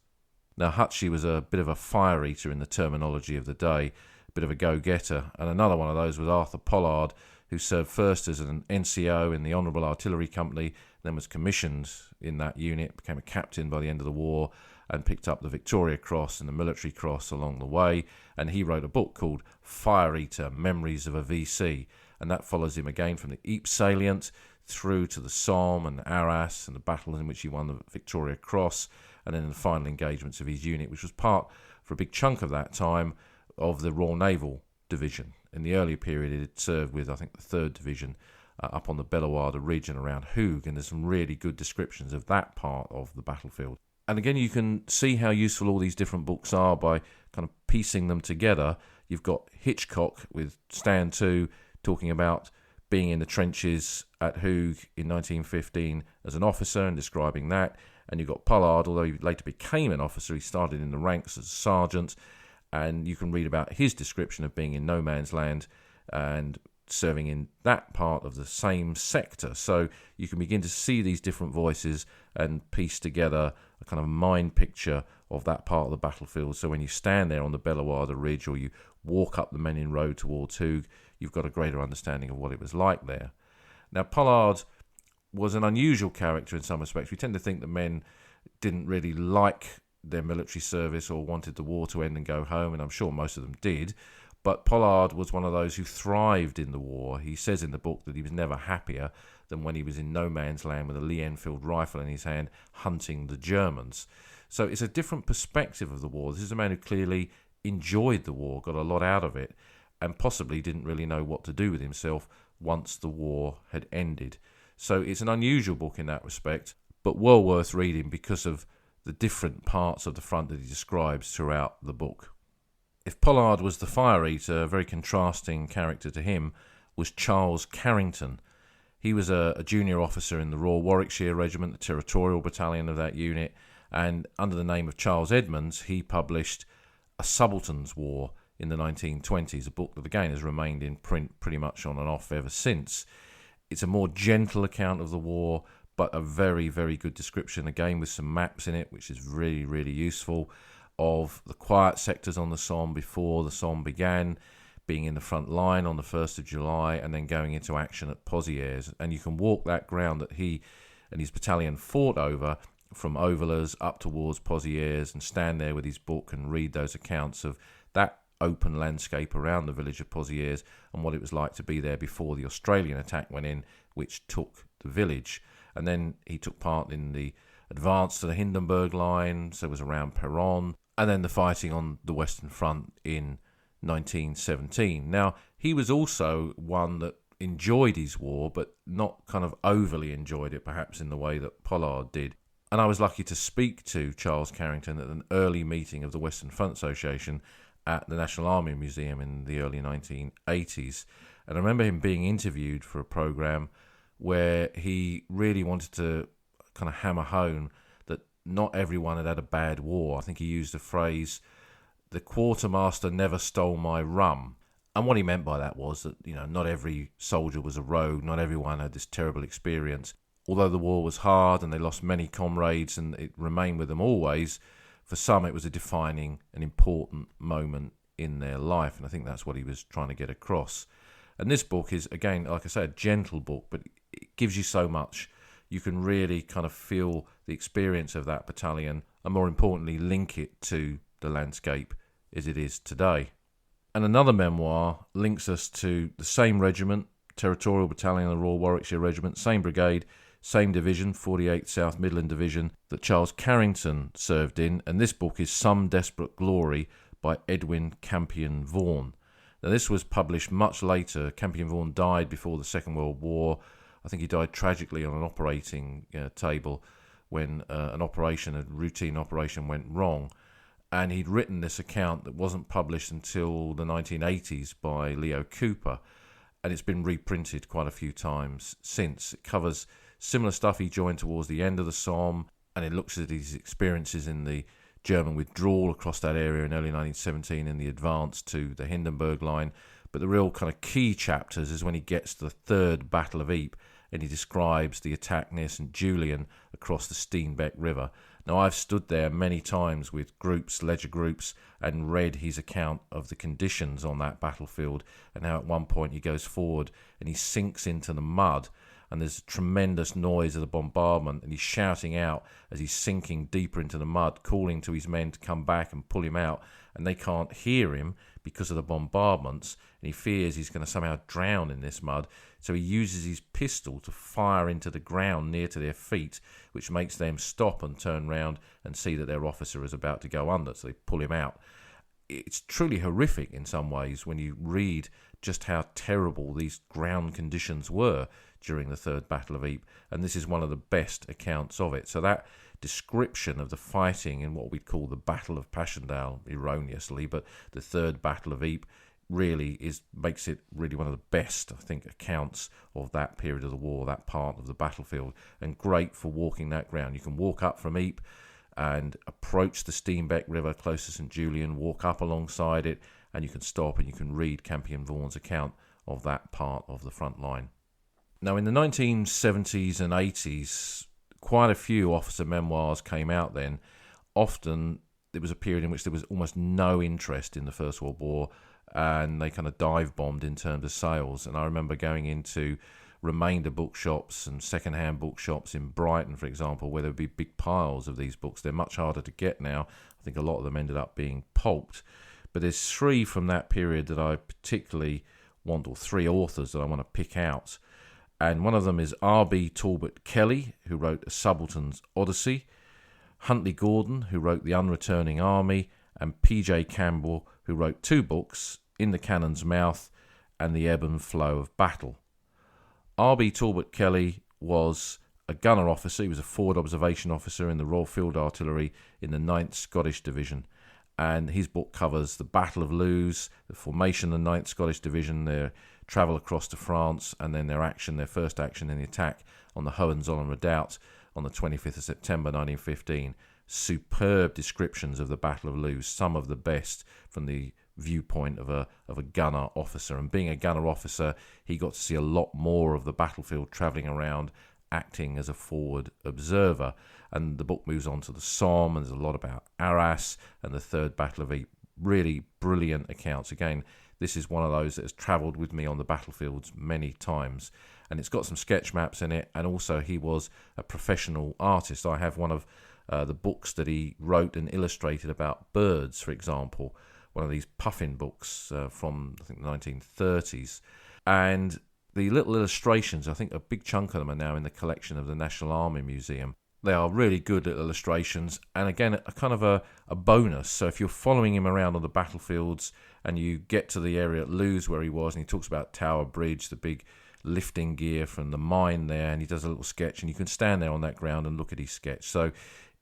A: Now, Hutchie was a bit of a fire eater in the terminology of the day, a bit of a go-getter, and another one of those was Arthur Pollard, who served first as an NCO in the Honourable Artillery Company, then was commissioned in that unit, became a captain by the end of the war, and picked up the Victoria Cross and the Military Cross along the way. And he wrote a book called Fire Eater, Memories of a VC. And that follows him again from the Ypres salient through to the Somme and Arras and the battles in which he won the Victoria Cross, and then the final engagements of his unit, which was part, for a big chunk of that time, of the Royal Naval Division. In the earlier period, it had served with, I think, the 3rd Division up on the Bellewaerde Ridge and around Hooge, and there's some really good descriptions of that part of the battlefield. And again, you can see how useful all these different books are by kind of piecing them together. You've got Hitchcock with Stand 2 talking about being in the trenches at Hooge in 1915 as an officer and describing that. And you've got Pollard, although he later became an officer, he started in the ranks as a sergeant. And you can read about his description of being in no man's land and serving in that part of the same sector. So you can begin to see these different voices and piece together a kind of mind picture of that part of the battlefield. So when you stand there on the Bellewaerde Ridge, or you walk up the Menin Road towards Hooge, you've got a greater understanding of what it was like there. Now, Pollard was an unusual character in some respects. We tend to think that men didn't really like their military service or wanted the war to end and go home, and I'm sure most of them did. But Pollard was one of those who thrived in the war. He says in the book that he was never happier than when he was in no man's land with a Lee Enfield rifle in his hand hunting the Germans. So it's a different perspective of the war. This is a man who clearly enjoyed the war, got a lot out of it, and possibly didn't really know what to do with himself once the war had ended. So it's an unusual book in that respect, but well worth reading because of the different parts of the front that he describes throughout the book. If Pollard was the fire eater, a very contrasting character to him was Charles Carrington. He was a junior officer in the Royal Warwickshire Regiment, the territorial battalion of that unit, and under the name of Charles Edmonds, he published A Subaltern's War in the 1920s, a book that again has remained in print pretty much on and off ever since. It's a more gentle account of the war, but a very, very good description, again with some maps in it, which is really, really useful, of the quiet sectors on the Somme before the Somme began, being in the front line on the 1st of July and then going into action at Pozieres. And you can walk that ground that he and his battalion fought over from Overlers up towards Pozieres and stand there with his book and read those accounts of that open landscape around the village of Pozieres and what it was like to be there before the Australian attack went in, which took the village. And then he took part in the advance to the Hindenburg line, so it was around Peronne, and then the fighting on the Western Front in 1917. Now, he was also one that enjoyed his war, but not kind of overly enjoyed it, perhaps in the way that Pollard did. And I was lucky to speak to Charles Carrington at an early meeting of the Western Front Association at the National Army Museum in the early 1980s. And I remember him being interviewed for a programme where he really wanted to kind of hammer home that not everyone had a bad war. I think he used the phrase, "The quartermaster never stole my rum." And what he meant by that was that, not every soldier was a rogue, not everyone had this terrible experience. Although the war was hard and they lost many comrades and it remained with them always, for some it was a defining and important moment in their life. And I think that's what he was trying to get across. And this book is, again, like I say, a gentle book, but it gives you so much. You can really kind of feel the experience of that battalion and, more importantly, link it to the landscape as it is today. And another memoir links us to the same regiment, Territorial Battalion of the Royal Warwickshire Regiment, same brigade, same division, 48th South Midland Division, that Charles Carrington served in. And this book is Some Desperate Glory by Edwin Campion Vaughan. Now, this was published much later. Campion Vaughan died before the Second World War. I think he died tragically on an operating table when a routine operation went wrong. And he'd written this account that wasn't published until the 1980s by Leo Cooper. And it's been reprinted quite a few times since. It covers similar stuff he joined towards the end of the Somme, and it looks at his experiences in the German withdrawal across that area in early 1917 in the advance to the Hindenburg line. But the real kind of key chapters is when he gets to the Third Battle of Ypres and he describes the attack near St. Julian across the Steenbeck River. Now, I've stood there many times with groups, ledger groups, and read his account of the conditions on that battlefield and how at one point he goes forward and he sinks into the mud and there's a tremendous noise of the bombardment and he's shouting out as he's sinking deeper into the mud, calling to his men to come back and pull him out, and they can't hear him because of the bombardments, and he fears he's going to somehow drown in this mud, so he uses his pistol to fire into the ground near to their feet, which makes them stop and turn round and see that their officer is about to go under, so they pull him out. It's truly horrific in some ways when you read just how terrible these ground conditions were during the Third Battle of Ypres, and this is one of the best accounts of it. So that description of the fighting in what we'd call the Battle of Passchendaele, erroneously, but the Third Battle of Ypres really makes it really one of the best, I think, accounts of that period of the war, that part of the battlefield, and great for walking that ground. You can walk up from Ypres and approach the Steenbeck River close to St. Julian, walk up alongside it, and you can stop and you can read Campion Vaughan's account of that part of the front line. Now, in the 1970s and 80s, quite a few officer memoirs came out then. Often, there was a period in which there was almost no interest in the First World War, and they kind of dive-bombed in terms of sales. And I remember going into remainder bookshops and second-hand bookshops in Brighton, for example, where there would be big piles of these books. They're much harder to get now. I think a lot of them ended up being pulped. But there's three from that period that I particularly want, or three authors that I want to pick out. And one of them is R.B. Talbot Kelly, who wrote A Subaltern's Odyssey, Huntley Gordon, who wrote The Unreturning Army, and P.J. Campbell, who wrote two books, In the Cannon's Mouth and The Ebb and Flow of Battle. R.B. Talbot Kelly was a gunner officer. He was a forward observation officer in the Royal Field Artillery in the 9th Scottish Division. And his book covers the Battle of Lewes, the formation of the 9th Scottish Division, their travel across to France, and then their first action in the attack on the Hohenzollern Redoubt on the 25th of September 1915. Superb descriptions of the Battle of Lewes, some of the best from the viewpoint of a gunner officer. And being a gunner officer, he got to see a lot more of the battlefield, travelling around, acting as a forward observer. And the book moves on to the Somme, and there's a lot about Arras and the Third Battle of Ypres. Really brilliant accounts. Again, this is one of those that has travelled with me on the battlefields many times. And it's got some sketch maps in it, and also he was a professional artist. I have one of the books that he wrote and illustrated about birds, for example, one of these puffin books from, I think, the 1930s. And the little illustrations, I think a big chunk of them are now in the collection of the National Army Museum. They are really good little illustrations, and again, a kind of a bonus. So if you're following him around on the battlefields and you get to the area at Loos where he was, and he talks about Tower Bridge, the big lifting gear from the mine there, and he does a little sketch, and you can stand there on that ground and look at his sketch. So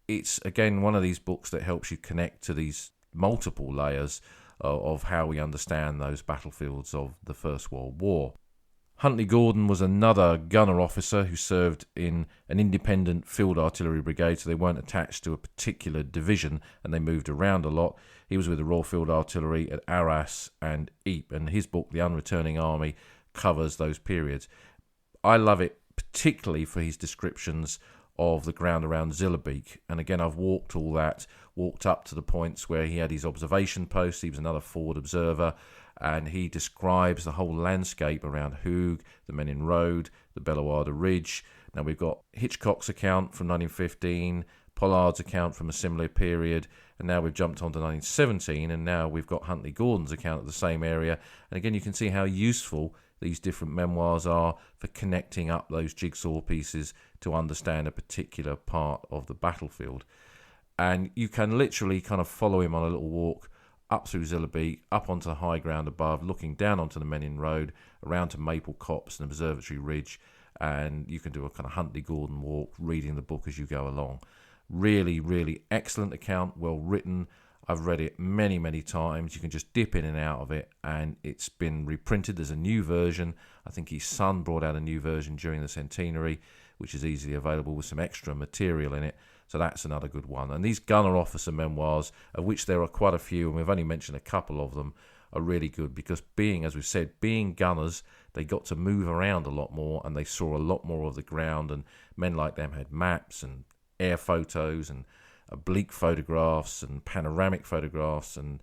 A: it's, again, one of these books that helps you connect to these multiple layers of how we understand those battlefields of the First World War. Huntley Gordon was another gunner officer who served in an independent field artillery brigade, so they weren't attached to a particular division and they moved around a lot. He was with the Royal Field Artillery at Arras and Ypres, and his book, The Unreturning Army, covers those periods. I love it particularly for his descriptions of the ground around Zillebeek. And again, I've walked all that, walked up to the points where he had his observation posts. He was another forward observer, and he describes the whole landscape around Hooge, the Menin Road, the Bellewaerde Ridge. Now we've got Hitchcock's account from 1915, Pollard's account from a similar period, and now we've jumped on to 1917, and now we've got Huntley Gordon's account of the same area. And again, you can see how useful these different memoirs are for connecting up those jigsaw pieces to understand a particular part of the battlefield. And you can literally kind of follow him on a little walk up through Zillebeek, up onto the high ground above, looking down onto the Menin Road, around to Maple Copse and Observatory Ridge, and you can do a kind of Huntley Gordon walk, reading the book as you go along. Really, really excellent account, well written. I've read it many, many times. You can just dip in and out of it, and it's been reprinted. There's a new version. I think his son brought out a new version during the centenary, which is easily available with some extra material in it. So that's another good one. And these gunner officer memoirs, of which there are quite a few, and we've only mentioned a couple of them, are really good because as we've said, being gunners, they got to move around a lot more and they saw a lot more of the ground, and men like them had maps and air photos and oblique photographs and panoramic photographs and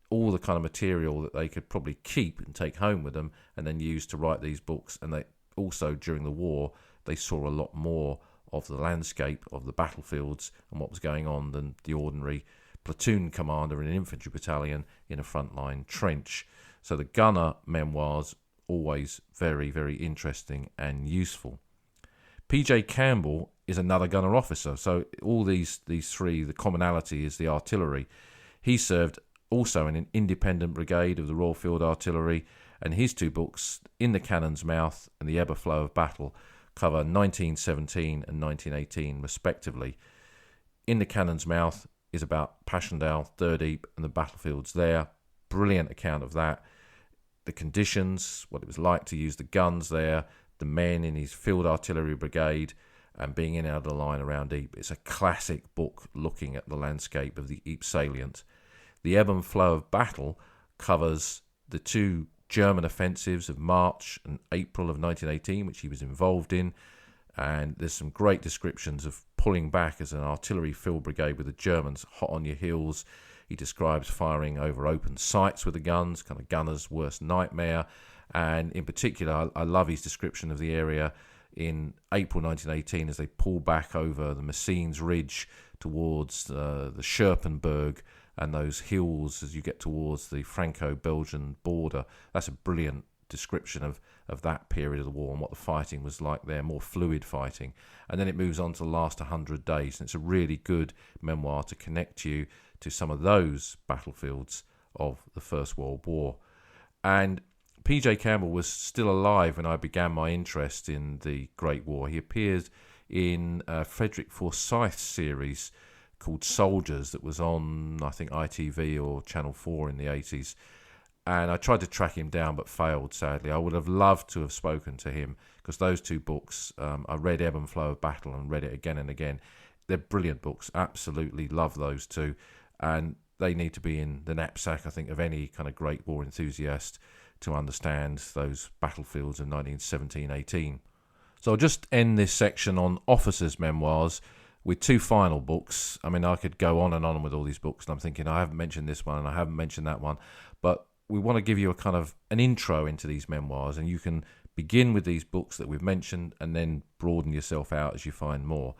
A: all the kind of material that they could probably keep and take home with them and then use to write these books. And they also, during the war, they saw a lot more of the landscape of the battlefields and what was going on than the ordinary platoon commander in an infantry battalion in a frontline trench. So the gunner memoirs, always very, very interesting and useful. P.J. Campbell is another gunner officer. So all these three, the commonality is the artillery. He served also in an independent brigade of the Royal Field Artillery, and his two books, In the Cannon's Mouth and The Ebb and Flow of Battle, cover 1917 and 1918 respectively. In the Cannon's Mouth is about Passchendaele, Third Ypres, and the battlefields there. Brilliant account of that. The conditions, what it was like to use the guns there, the men in his field artillery brigade, and being in and out of the line around Ypres. It's a classic book looking at the landscape of the Ypres salient. The Ebb and Flow of Battle covers the two German offensives of March and April of 1918, which he was involved in, and there's some great descriptions of pulling back as an artillery field brigade with the Germans hot on your heels. He describes firing over open sights with the guns, kind of gunner's worst nightmare, and in particular I love his description of the area in April 1918 as they pull back over the Messines Ridge towards the Scherpenberg and those hills as you get towards the Franco-Belgian border. That's a brilliant description of that period of the war and what the fighting was like there, more fluid fighting. And then it moves on to the last 100 days, and it's a really good memoir to connect you to some of those battlefields of the First World War. And P.J. Campbell was still alive when I began my interest in the Great War. He appeared in Frederick Forsyth's series called Soldiers that was on, I think, ITV or Channel 4 in the 80s. And I tried to track him down but failed, sadly. I would have loved to have spoken to him because those two books, I read Ebb and Flow of Battle and read it again and again. They're brilliant books, absolutely love those two. And they need to be in the knapsack, I think, of any kind of Great War enthusiast to understand those battlefields of 1917-18. So I'll just end this section on officers' memoirs with two final books. I mean, I could go on and on with all these books, and I'm thinking I haven't mentioned this one and I haven't mentioned that one, but we want to give you a kind of an intro into these memoirs, and you can begin with these books that we've mentioned and then broaden yourself out as you find more.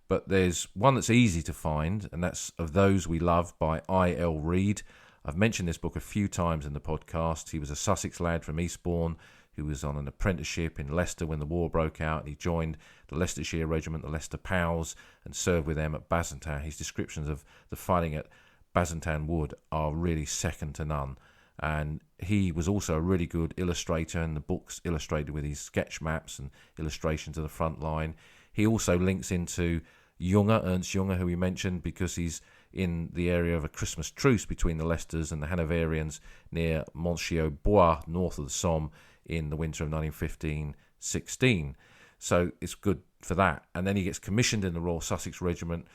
A: But there's one that's easy to find, and that's Of Those We Love by I.L. Reid. I've mentioned this book a few times in the podcast. He was a Sussex lad from Eastbourne who was on an apprenticeship in Leicester when the war broke out, and he joined the Leicestershire Regiment, the Leicester Pals, and served with them at Bazentan. His descriptions of the fighting at Bazentan Wood are really second to none. And he was also a really good illustrator, and the book's illustrated with his sketch maps and illustrations of the front line. He also links into Ernst Junger, who we mentioned, because he's in the area of a Christmas truce between the Leicesters and the Hanoverians near Montchieu-Bois, north of the Somme, in the winter of 1915-16. So it's good for that. And then he gets commissioned in the Royal Sussex Regiment,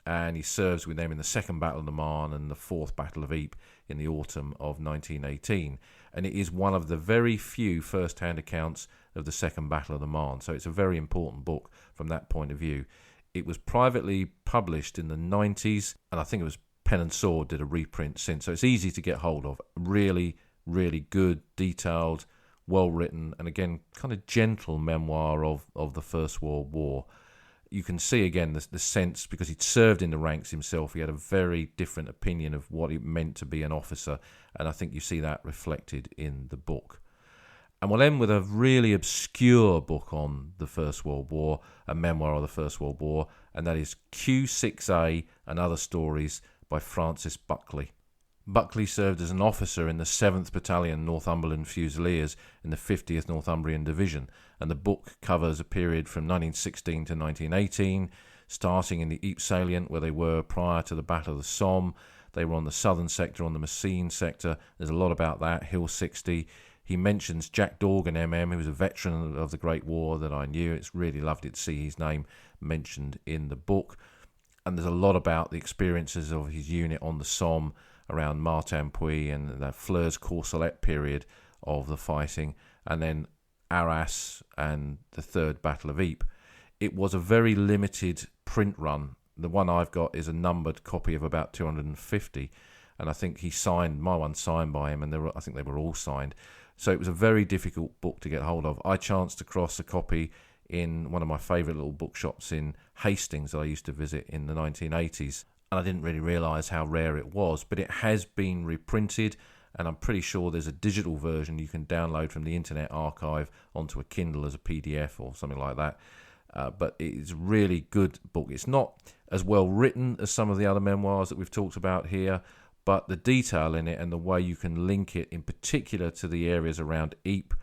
A: and he serves with them in the Second Battle of the Marne and the Fourth Battle of Ypres in the autumn of 1918. And it is one of the very few first-hand accounts of the Second Battle of the Marne. So it's a very important book from that point of view. It was privately published in the 90s, and I think it was Pen and Sword did a reprint since. So it's easy to get hold of. Really, really good, detailed, well-written, and again, kind of gentle memoir of the First World War. You can see again the sense, because he'd served in the ranks himself, he had a very different opinion of what it meant to be an officer, and I think you see that reflected in the book. And we'll end with a really obscure book on the First World War, a memoir of the First World War, and that is Q6A and Other Stories by Francis Buckley. Buckley served as an officer in the 7th Battalion Northumberland Fusiliers in the 50th Northumbrian Division, and the book covers a period from 1916 to 1918, starting in the Ypres salient where they were prior to the Battle of the Somme. They were on the southern sector, on the Messines sector. There's a lot about that, Hill 60. He mentions Jack Dorgan, MM, who was a veteran of the Great War that I knew. It's really lovely to see his name mentioned in the book. And there's a lot about the experiences of his unit on the Somme around Martinpuy and the Flers-Courcelette period of the fighting, and then Arras and the Third Battle of Ypres. It was a very limited print run. The one I've got is a numbered copy of about 250, and I think he signed, my one signed by him, and I think they were all signed. So it was a very difficult book to get hold of. I chanced across a copy in one of my favourite little bookshops in Hastings that I used to visit in the 1980s. And I didn't really realise how rare it was, but it has been reprinted, and I'm pretty sure there's a digital version you can download from the Internet Archive onto a Kindle as a PDF or something like that. But it's a really good book. It's not as well written as some of the other memoirs that we've talked about here, but the detail in it and the way you can link it in particular to the areas around Ypres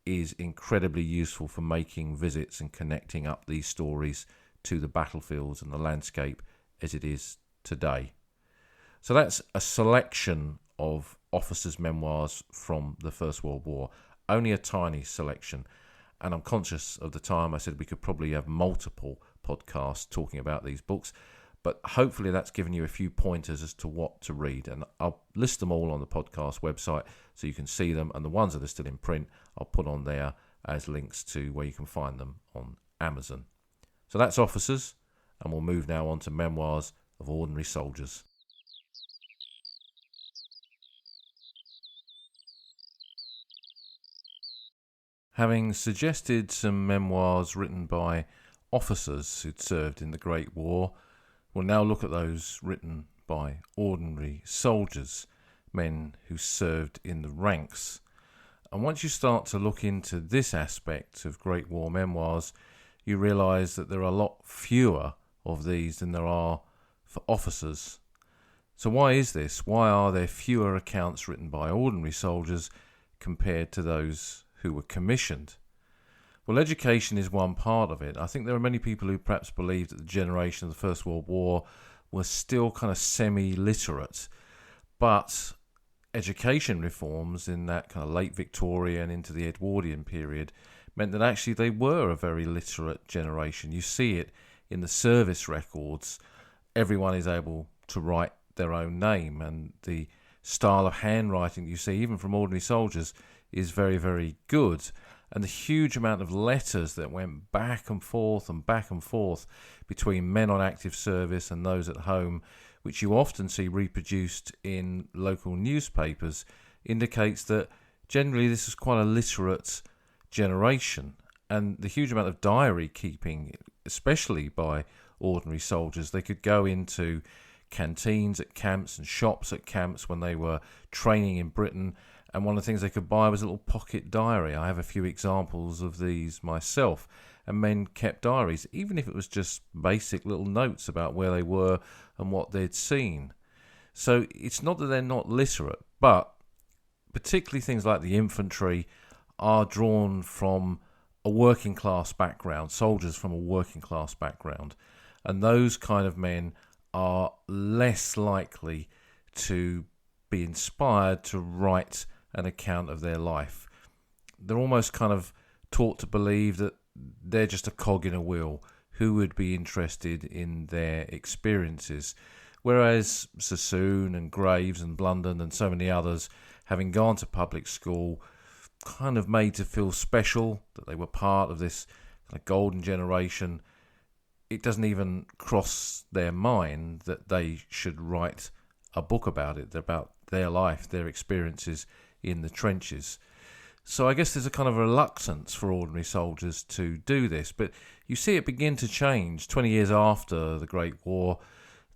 A: is incredibly useful for making visits and connecting up these stories to the battlefields and the landscape as it is today. So that's a selection of officers' memoirs from the First World War. Only a tiny selection. And I'm conscious of the time. I said we could probably have multiple podcasts talking about these books. But hopefully that's given you a few pointers as to what to read. And I'll list them all on the podcast website so you can see them. And the ones that are still in print, I'll put on there as links to where you can find them on Amazon. So that's officers. And we'll move now on to memoirs of ordinary soldiers. Having suggested some memoirs written by officers who'd served in the Great War, we'll now look at those written by ordinary soldiers, men who served in the ranks. And once you start to look into this aspect of Great War memoirs, you realise that there are a lot fewer of these than there are for officers. So why is this? Why are there fewer accounts written by ordinary soldiers compared to those who were commissioned? Well, education is one part of it. I think there are many people who perhaps believe that the generation of the First World War was still kind of semi-literate, but education reforms in that kind of late Victorian into the Edwardian period meant that actually they were a very literate generation. You see it in the service records. Everyone is able to write their own name, and the style of handwriting you see even from ordinary soldiers is very, very good. And the huge amount of letters that went back and forth between men on active service and those at home, which you often see reproduced in local newspapers, indicates that generally this is quite a literate generation. And the huge amount of diary keeping, especially by ordinary soldiers, they could go into canteens at camps and shops at camps when they were training in Britain, and one of the things they could buy was a little pocket diary. I have a few examples of these myself, and men kept diaries, even if it was just basic little notes about where they were and what they'd seen. So it's not that they're not literate, but particularly things like the infantry are drawn from a working class background, soldiers from a working class background, and those kind of men are less likely to be inspired to write an account of their life. They're almost kind of taught to believe that they're just a cog in a wheel. Who would be interested in their experiences? Whereas Sassoon and Graves and Blunden and so many others, having gone to public school, kind of made to feel special, that they were part of this kind of golden generation. It doesn't even cross their mind that they should write a book about it, about their life, their experiences in the trenches. So I guess there's a kind of reluctance for ordinary soldiers to do this, but you see it begin to change. 20 years after the Great War,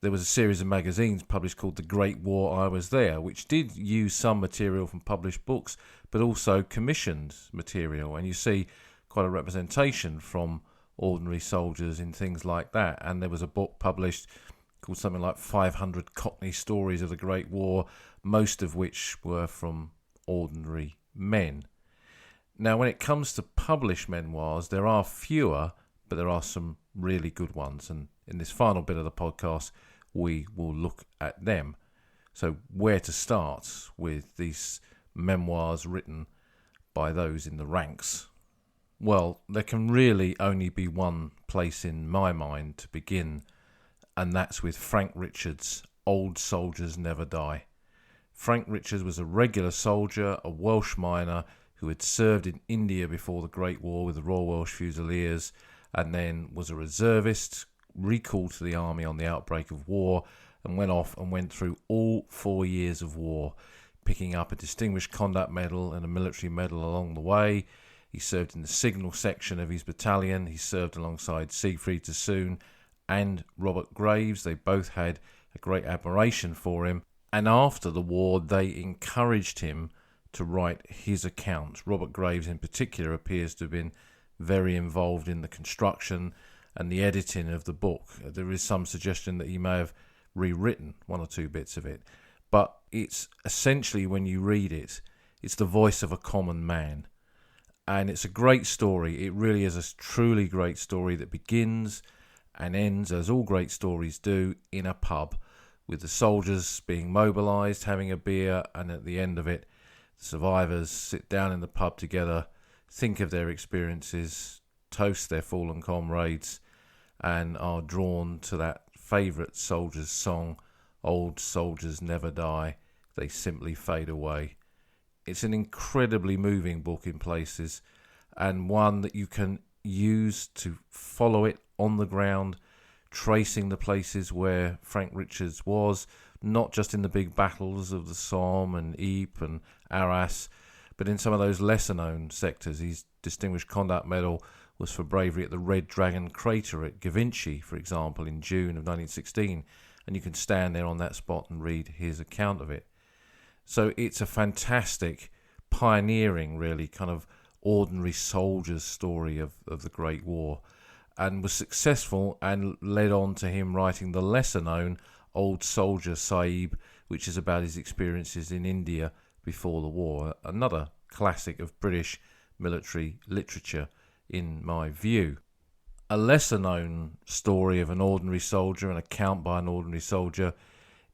A: there was a series of magazines published called The Great War, I Was There, which did use some material from published books, but also commissioned material, and you see quite a representation from ordinary soldiers in things like that. And there was a book published called something like 500 Cockney Stories of the Great War, most of which were from ordinary men. Now, when it comes to published memoirs, there are fewer, but there are some really good ones. And in this final bit of the podcast, we will look at them. So where to start with these memoirs written by those in the ranks? Well, there can really only be one place in my mind to begin, and that's with Frank Richards' Old Soldiers Never Die. Frank Richards was a regular soldier, a Welsh miner who had served in India before the Great War with the Royal Welsh Fusiliers, and then was a reservist, recalled to the army on the outbreak of war, and went off and went through all 4 years of war, picking up a Distinguished Conduct Medal and a military medal along the way. He served in the signal section of his battalion. He served alongside Siegfried Sassoon and Robert Graves. They both had a great admiration for him. And after the war, they encouraged him to write his accounts. Robert Graves in particular appears to have been very involved in the construction and the editing of the book. There is some suggestion that he may have rewritten one or two bits of it. But it's essentially, when you read it, it's the voice of a common man. And it's a great story. It really is a truly great story that begins and ends, as all great stories do, in a pub, with the soldiers being mobilised, having a beer, and at the end of it, the survivors sit down in the pub together, think of their experiences, toast their fallen comrades, and are drawn to that favourite soldier's song, Old Soldiers Never Die, They Simply Fade Away. It's an incredibly moving book in places, and one that you can use to follow it on the ground, tracing the places where Frank Richards was, not just in the big battles of the Somme and Ypres and Arras, but in some of those lesser known sectors. His Distinguished Conduct Medal was for bravery at the Red Dragon crater at Givenchy, for example, in June of 1916, and you can stand there on that spot and read his account of it. So it's a fantastic, pioneering, really, kind of ordinary soldier's story of the Great War, and was successful and led on to him writing the lesser known Old Soldier Sahib, which is about his experiences in India before the war. Another classic of British military literature, in my view. A lesser known story of an ordinary soldier, an account by an ordinary soldier,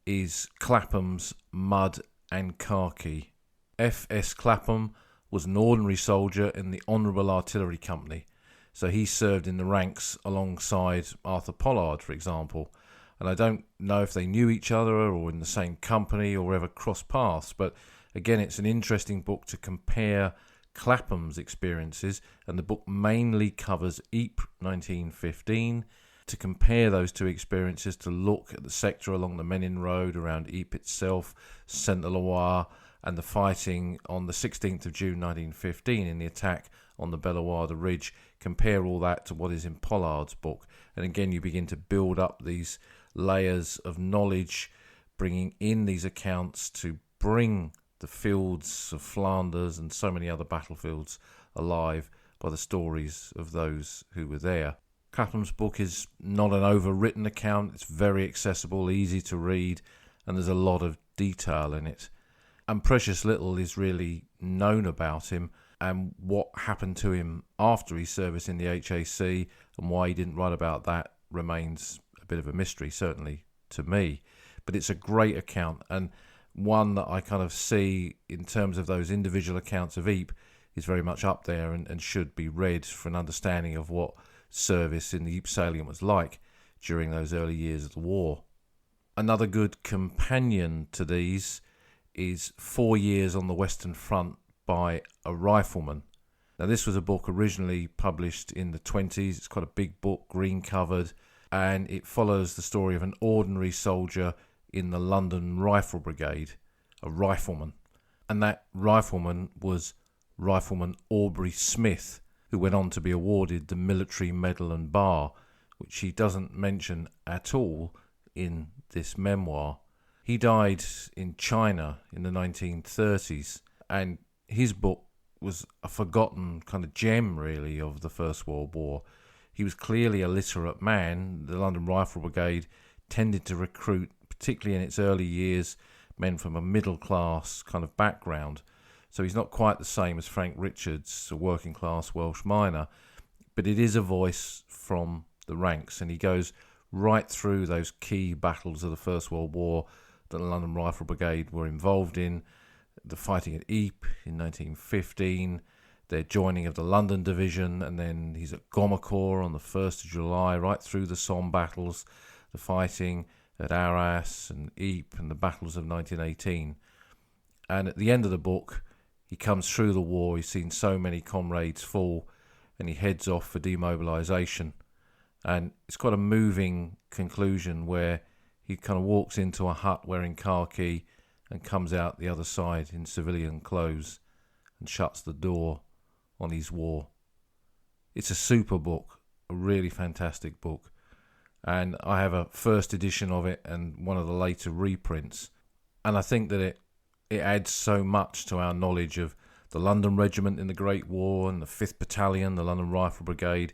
A: is Clapham's Mud and Khaki. F.S. Clapham was an ordinary soldier in the Honourable Artillery Company, so he served in the ranks alongside Arthur Pollard, for example. And I don't know if they knew each other or in the same company or ever crossed paths. But again, it's an interesting book to compare Clapham's experiences, and the book mainly covers Ypres 1915, to compare those two experiences, to look at the sector along the Menin Road around Ypres itself, Saint-Éloi, and the fighting on the 16th of June 1915 in the attack on the Bellewaerde Ridge. Compare all that to what is in Pollard's book, and again you begin to build up these layers of knowledge, bringing in these accounts to bring the fields of Flanders and so many other battlefields alive by the stories of those who were there. Clapham's book is not an overwritten account. It's very accessible, easy to read, and there's a lot of detail in it. And precious little is really known about him, and what happened to him after his service in the HAC and why he didn't write about that remains a bit of a mystery, certainly to me. But it's a great account, and one that I kind of see in terms of those individual accounts of Ypres is very much up there and should be read for an understanding of what service in the Ypres salient was like during those early years of the war. Another good companion to these is 4 Years on the Western Front by a Rifleman. Now, this was a book originally published in the 20s. It's quite a big book, green covered, and it follows the story of an ordinary soldier in the London Rifle Brigade, a rifleman. And that rifleman was Rifleman Aubrey Smith, who went on to be awarded the Military Medal and Bar, which he doesn't mention at all in this memoir. He died in China in the 1930s, and his book was a forgotten kind of gem, really, of the First World War. He was clearly a literate man. The London Rifle Brigade tended to recruit, particularly in its early years, men from a middle-class kind of background. So he's not quite the same as Frank Richards, a working-class Welsh miner, but it is a voice from the ranks, and he goes right through those key battles of the First World War that the London Rifle Brigade were involved in, the fighting at Ypres in 1915, their joining of the London Division, and then he's at Gommecourt on the 1st of July, right through the Somme battles, the fighting at Arras and Ypres and the battles of 1918. And at the end of the book, he comes through the war, he's seen so many comrades fall, and he heads off for demobilisation. And it's quite a moving conclusion where he kind of walks into a hut wearing khaki and comes out the other side in civilian clothes and shuts the door on his war. It's a super book, a really fantastic book. And I have a first edition of it and one of the later reprints. And I think that it adds so much to our knowledge of the London Regiment in the Great War and the 5th Battalion, the London Rifle Brigade,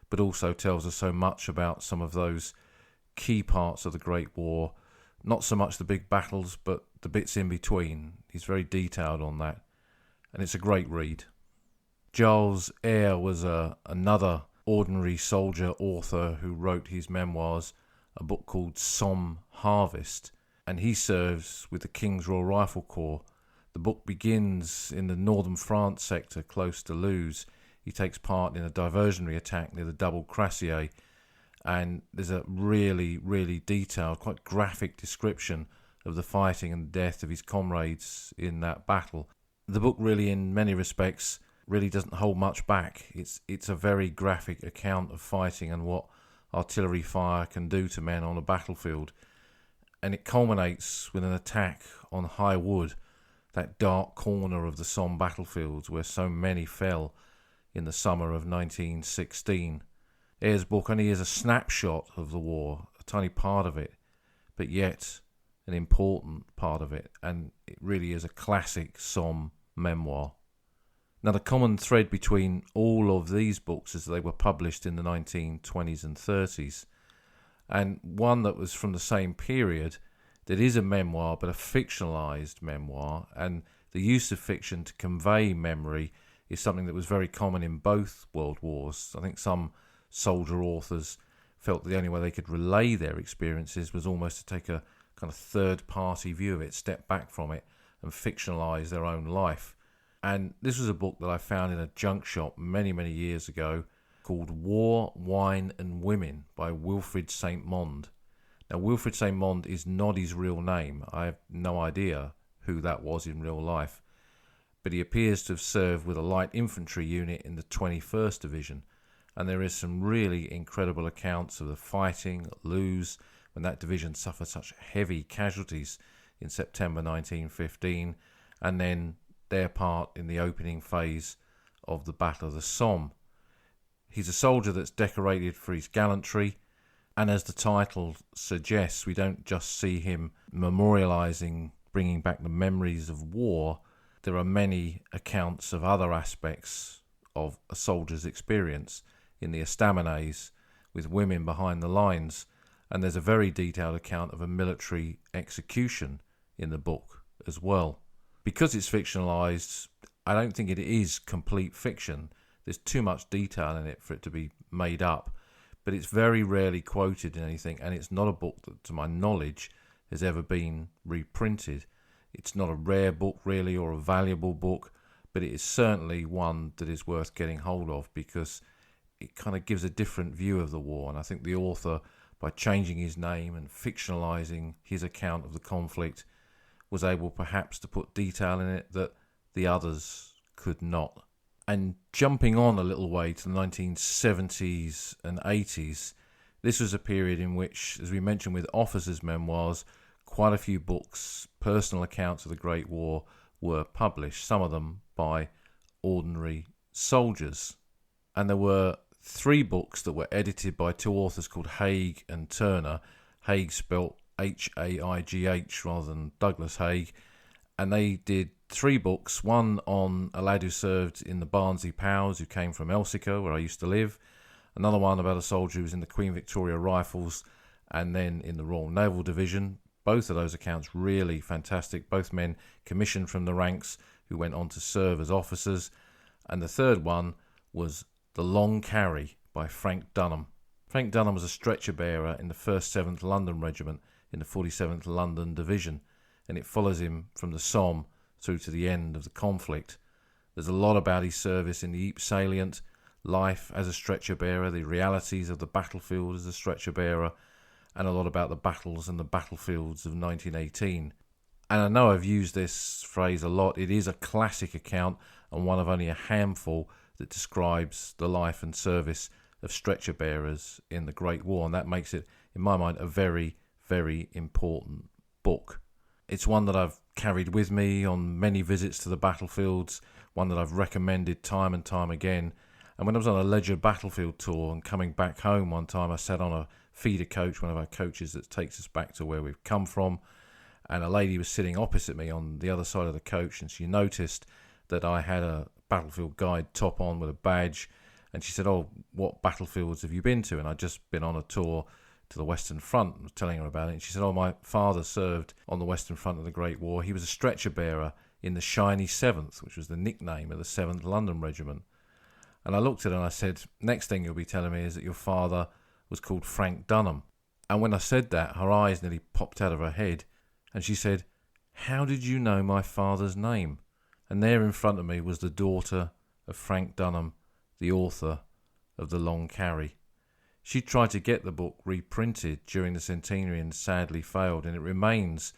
A: but also tells us so much about some of those key parts of the Great War. Not so much the big battles, but the bits in between. He's very detailed on that. And it's a great read. Giles Eyre was another ordinary soldier author who wrote his memoirs, a book called Somme Harvest, and he serves with the King's Royal Rifle Corps. The book begins in the northern France sector close to Luz. He takes part in a diversionary attack near the Double Crassier, and there's a really, really detailed, quite graphic description of the fighting and death of his comrades in that battle. The book really, in many respects, really doesn't hold much back. It's a very graphic account of fighting and what artillery fire can do to men on a battlefield. And it culminates with an attack on High Wood, that dark corner of the Somme battlefields where so many fell in the summer of 1916. Eyre's book only is a snapshot of the war, a tiny part of it, but yet an important part of it, and it really is a classic Somme memoir. Now, the common thread between all of these books is that they were published in the 1920s and 30s, and one that was from the same period that is a memoir, but a fictionalized memoir, and the use of fiction to convey memory is something that was very common in both world wars. I think some soldier authors felt the only way they could relay their experiences was almost to take a kind of third-party view of it, step back from it, and fictionalize their own life. And this was a book that I found in a junk shop many, many years ago called War, Wine and Women by Wilfrid St. Mond. Now, Wilfrid St. Mond is not his real name. I have no idea who that was in real life, but he appears to have served with a light infantry unit in the 21st Division, and there is some really incredible accounts of the fighting at Lewes when that division suffered such heavy casualties in September 1915, and then their part in the opening phase of the Battle of the Somme. He's a soldier that's decorated for his gallantry, and as the title suggests, we don't just see him memorialising, bringing back the memories of war. There are many accounts of other aspects of a soldier's experience in the estaminets with women behind the lines, and there's a very detailed account of a military execution in the book as well. Because it's fictionalised, I don't think it is complete fiction. There's too much detail in it for it to be made up, but it's very rarely quoted in anything, and it's not a book that, to my knowledge, has ever been reprinted. It's not a rare book, really, or a valuable book, but it is certainly one that is worth getting hold of because it kind of gives a different view of the war, and I think the author, by changing his name and fictionalising his account of the conflict, was able perhaps to put detail in it that the others could not. And jumping on a little way to the 1970s and 80s, this was a period in which, as we mentioned with officers' memoirs, quite a few books, personal accounts of the Great War, were published, some of them by ordinary soldiers. And there were 3 books that were edited by 2 authors called Haig and Turner. Haig spelt Haigh rather than Douglas Haig. And they did 3 books, one on a lad who served in the Barnsley Powers, who came from Elsica, where I used to live. Another one about a soldier who was in the Queen Victoria Rifles and then in the Royal Naval Division. Both of those accounts really fantastic. Both men commissioned from the ranks who went on to serve as officers. And the third one was The Long Carry by Frank Dunham. Frank Dunham was a stretcher bearer in the 1st 7th London Regiment in the 47th London Division, and it follows him from the Somme through to the end of the conflict. There's a lot about his service in the Ypres salient, life as a stretcher bearer, the realities of the battlefield as a stretcher bearer, and a lot about the battles and the battlefields of 1918. And I know I've used this phrase a lot. It is a classic account and one of only a handful that describes the life and service of stretcher bearers in the Great War, and that makes it, in my mind, a very, very important book. It's one that I've carried with me on many visits to the battlefields, one that I've recommended time and time again. And when I was on a Ledger battlefield tour and coming back home one time, I sat on a feeder coach, one of our coaches that takes us back to where we've come from, and a lady was sitting opposite me on the other side of the coach, and she noticed that I had a battlefield guide top on with a badge, and she said, "Oh, what battlefields have you been to?" And I'd just been on a tour to the Western Front. I was telling her about it, and she said, "Oh, my father served on the Western Front of the Great War. He was a stretcher bearer in the Shiny 7th, which was the nickname of the 7th London Regiment." And I looked at her and I said, "Next thing you'll be telling me is that your father was called Frank Dunham." And when I said that, her eyes nearly popped out of her head, and she said, "How did you know my father's name?" And there in front of me was the daughter of Frank Dunham, the author of The Long Carry. She tried to get the book reprinted during the centenary and sadly failed, and it remains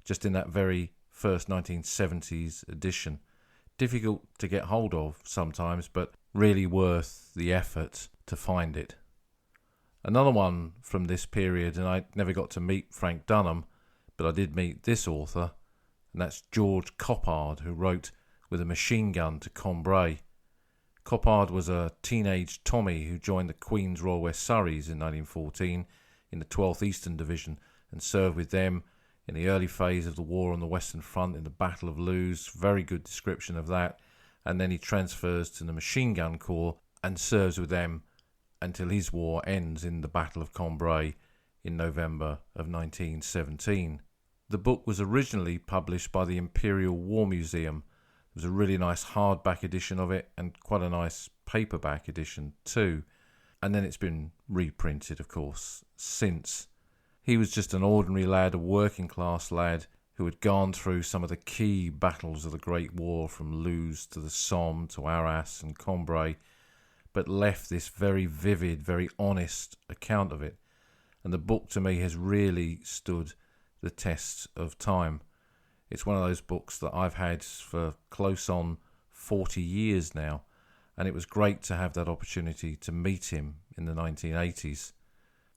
A: just in that very first 1970s edition. Difficult to get hold of sometimes, but really worth the effort to find it. Another one from this period, and I never got to meet Frank Dunham, but I did meet this author, and that's George Coppard, who wrote With a Machine Gun to Cambrai. Coppard was a teenage Tommy who joined the Queen's Royal West Surreys in 1914 in the 12th Eastern Division and served with them in the early phase of the war on the Western Front in the Battle of Lewes. Very good description of that. And then he transfers to the Machine Gun Corps and serves with them until his war ends in the Battle of Cambrai in November of 1917. The book was originally published by the Imperial War Museum. There was a really nice hardback edition of it and quite a nice paperback edition too. And then it's been reprinted, of course, since. He was just an ordinary lad, a working class lad, who had gone through some of the key battles of the Great War, from Lewes to the Somme to Arras and Cambrai, but left this very vivid, very honest account of it. And the book to me has really stood the test of time. It's one of those books that I've had for close on 40 years now, and it was great to have that opportunity to meet him in the 1980s.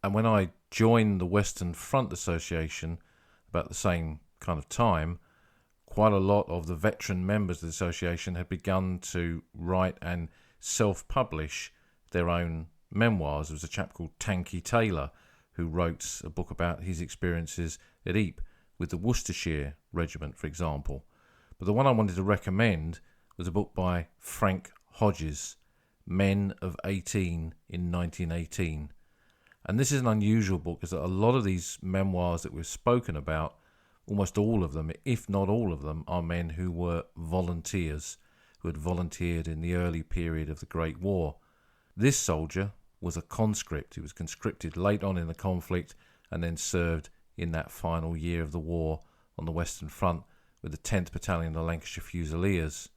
A: And when I joined the Western Front Association about the same kind of time, quite a lot of the veteran members of the association had begun to write and self-publish their own memoirs. There was a chap called Tanky Taylor who wrote a book about his experiences at Ypres with the Worcestershire Regiment, for example. But the one I wanted to recommend was a book by Frank Hodges, Men of 18 in 1918. And this is an unusual book because a lot of these memoirs that we've spoken about, almost all of them, if not all of them, are men who were volunteers, who had volunteered in the early period of the Great War. This soldier was a conscript. He was conscripted late on in the conflict and then served in that final year of the war on the Western Front with the 10th Battalion of the Lancashire Fusiliers.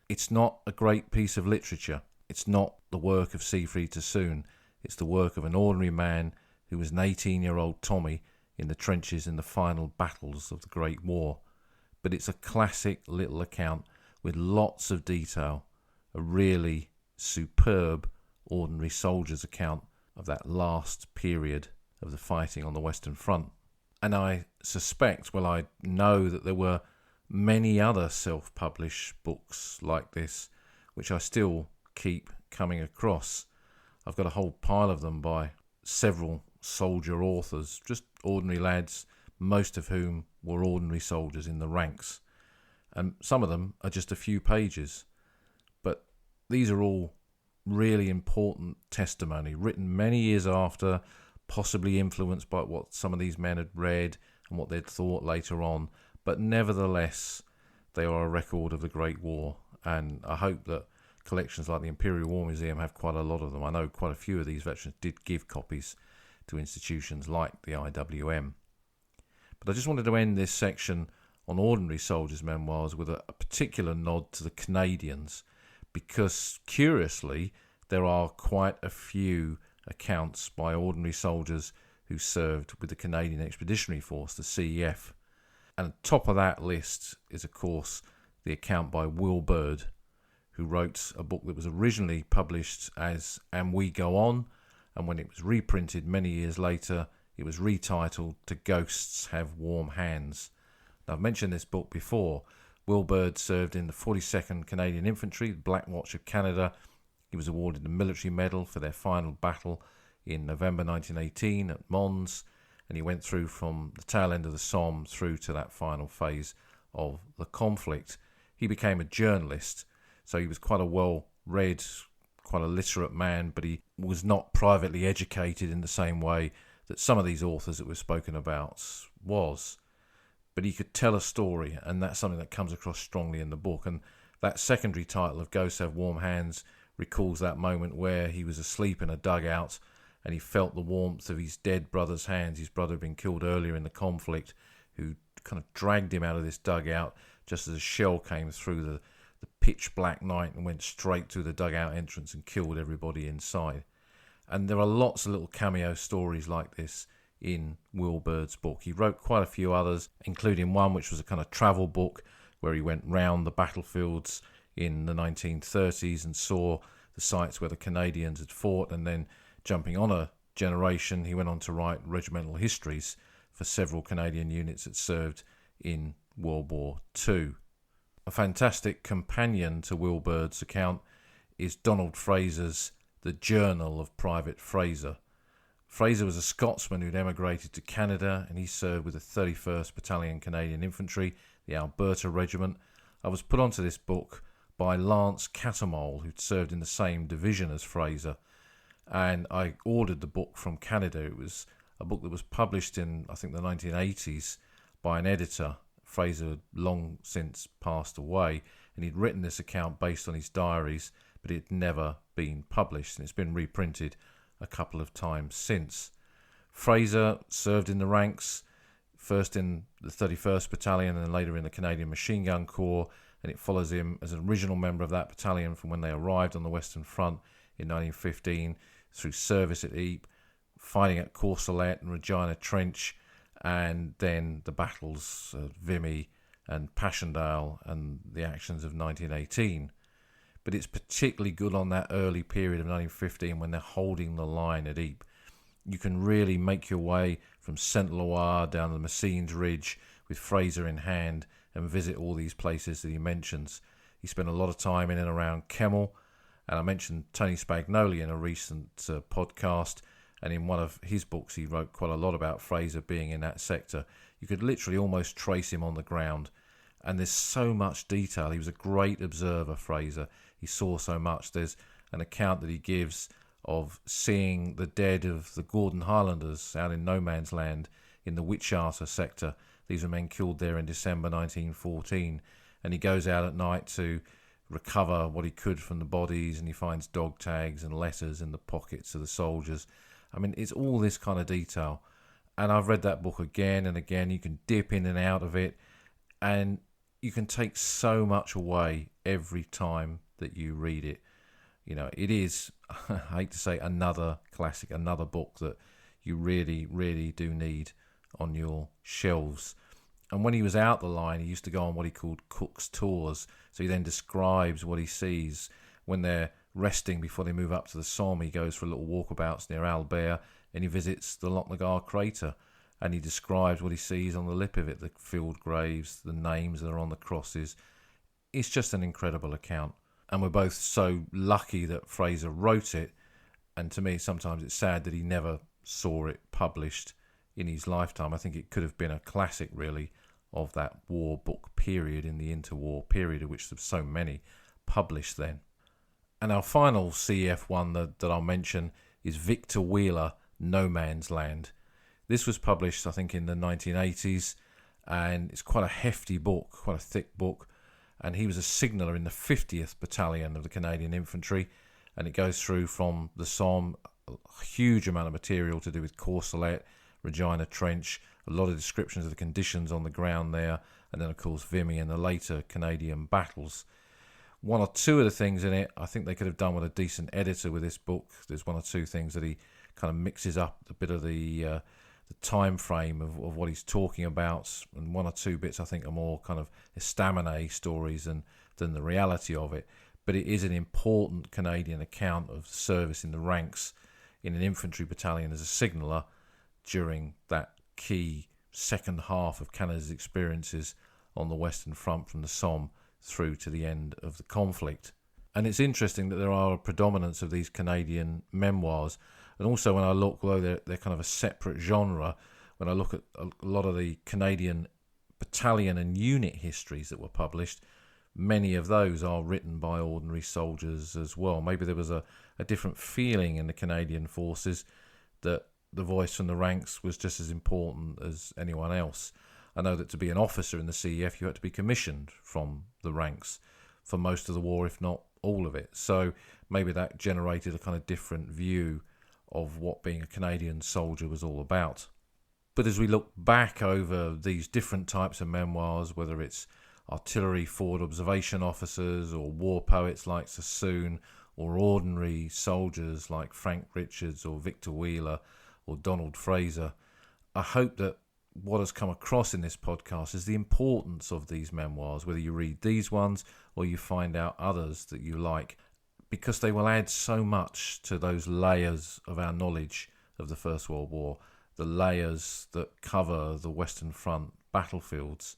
A: It's not a great piece of literature. It's not the work of Siegfried Sassoon. It's the work of an ordinary man who was an 18-year-old Tommy in the trenches in the final battles of the Great War. But it's a classic little account with lots of detail, a really superb ordinary soldier's account of that last period of the fighting on the Western Front. And I suspect, well, I know that there were many other self-published books like this, which I still keep coming across. I've got a whole pile of them by several soldier authors, just ordinary lads, most of whom were ordinary soldiers in the ranks. And some of them are just a few pages. But these are all really important testimony, written many years after, possibly influenced by what some of these men had read and what they'd thought later on. But nevertheless, they are a record of the Great War. And I hope that collections like the Imperial War Museum have quite a lot of them. I know quite a few of these veterans did give copies to institutions like the IWM. But I just wanted to end this section on ordinary soldiers' memoirs with a particular nod to the Canadians, because curiously there are quite a few accounts by ordinary soldiers who served with the Canadian Expeditionary Force, the CEF. And at the top of that list is, of course, the account by Will Bird, who wrote a book that was originally published as And We Go On, and when it was reprinted many years later, it was retitled To Ghosts Have Warm Hands. Now, I've mentioned this book before. Will Bird served in the 42nd Canadian Infantry, the Black Watch of Canada. He was awarded the Military Medal for their final battle in November 1918 at Mons, and he went through from the tail end of the Somme through to that final phase of the conflict. He became a journalist, so he was quite a well-read, quite a literate man, but he was not privately educated in the same way that some of these authors that we've spoken about was. But he could tell a story, and that's something that comes across strongly in the book. And that secondary title of Ghosts Have Warm Hands recalls that moment where he was asleep in a dugout and he felt the warmth of his dead brother's hands. His brother had been killed earlier in the conflict, who kind of dragged him out of this dugout just as a shell came through the pitch black night and went straight through the dugout entrance and killed everybody inside. And there are lots of little cameo stories like this in Will Bird's book. He wrote quite a few others, including one which was a kind of travel book where he went round the battlefields in the 1930s and saw the sites where the Canadians had fought, and then jumping on a generation, he went on to write regimental histories for several Canadian units that served in World War II. A fantastic companion to Will Bird's account is Donald Fraser's The Journal of Private Fraser. Fraser was a Scotsman who'd emigrated to Canada, and he served with the 31st Battalion Canadian Infantry, the Alberta Regiment. I was put onto this book by Lance Catamol, who'd served in the same division as Fraser, and I ordered the book from Canada. It was a book that was published in, I think, the 1980s by an editor. Fraser had long since passed away, and he'd written this account based on his diaries, but it had never been published, and it's been reprinted a couple of times since. Fraser served in the ranks, first in the 31st Battalion and then later in the Canadian Machine Gun Corps, and it follows him as an original member of that battalion from when they arrived on the Western Front in 1915 through service at Ypres, fighting at Courcelette and Regina Trench, and then the battles of Vimy and Passchendaele and the actions of 1918. But it's particularly good on that early period of 1915 when they're holding the line at Ypres. You can really make your way from Saint-Loire down the Messines Ridge with Fraser in hand and visit all these places that he mentions. He spent a lot of time in and around Kemmel, and I mentioned Tony Spagnoli in a recent podcast, and in one of his books he wrote quite a lot about Fraser being in that sector. You could literally almost trace him on the ground, and there's so much detail. He was a great observer, Fraser. He saw so much. There's an account that he gives of seeing the dead of the Gordon Highlanders out in no man's land in the Witcharter sector. These were men killed there in December 1914, and he goes out at night to recover what he could from the bodies, and he finds dog tags and letters in the pockets of the soldiers. I mean, it's all this kind of detail, and I've read that book again and again. You can dip in and out of it, and you can take so much away every time that you read it. You know, it is, I hate to say, another classic, another book that you really, really do need on your shelves. And when he was out the line, he used to go on what he called Cook's Tours. So he then describes what he sees when they're resting before they move up to the Somme. He goes for little walkabouts near Albert, and he visits the Lochnagar crater, and he describes what he sees on the lip of it, the field graves, the names that are on the crosses. It's just an incredible account. And we're both so lucky that Fraser wrote it, and to me sometimes it's sad that he never saw it published in his lifetime. I think it could have been a classic, really, of that war book period, in the interwar period, of which there were so many published then. And our final CEF one that I'll mention is Victor Wheeler, No Man's Land. This was published, I think, in the 1980s, and it's quite a hefty book, quite a thick book. And he was a signaller in the 50th Battalion of the Canadian Infantry, and it goes through from the Somme, a huge amount of material to do with Courcelette, Regina Trench, a lot of descriptions of the conditions on the ground there, and then of course Vimy and the later Canadian battles. One or two of the things in it I think they could have done with a decent editor with this book. There's one or two things that he kind of mixes up a bit of the time frame of what he's talking about, and one or two bits I think are more kind of estaminet stories than the reality of it. But it is an important Canadian account of service in the ranks in an infantry battalion as a signaller during that key second half of Canada's experiences on the Western Front from the Somme through to the end of the conflict. And it's interesting that there are a predominance of these Canadian memoirs. And also when I look, although they're kind of a separate genre, when I look at a lot of the Canadian battalion and unit histories that were published, many of those are written by ordinary soldiers as well. Maybe there was a different feeling in the Canadian forces that the voice from the ranks was just as important as anyone else. I know that to be an officer in the CEF, you had to be commissioned from the ranks for most of the war, if not all of it. So maybe that generated a kind of different view of what being a Canadian soldier was all about. But as we look back over these different types of memoirs, whether it's artillery forward observation officers or war poets like Sassoon, or ordinary soldiers like Frank Richards or Victor Wheeler or Donald Fraser, I hope that what has come across in this podcast is the importance of these memoirs, whether you read these ones or you find out others that you like, because they will add so much to those layers of our knowledge of the First World War, the layers that cover the Western Front battlefields,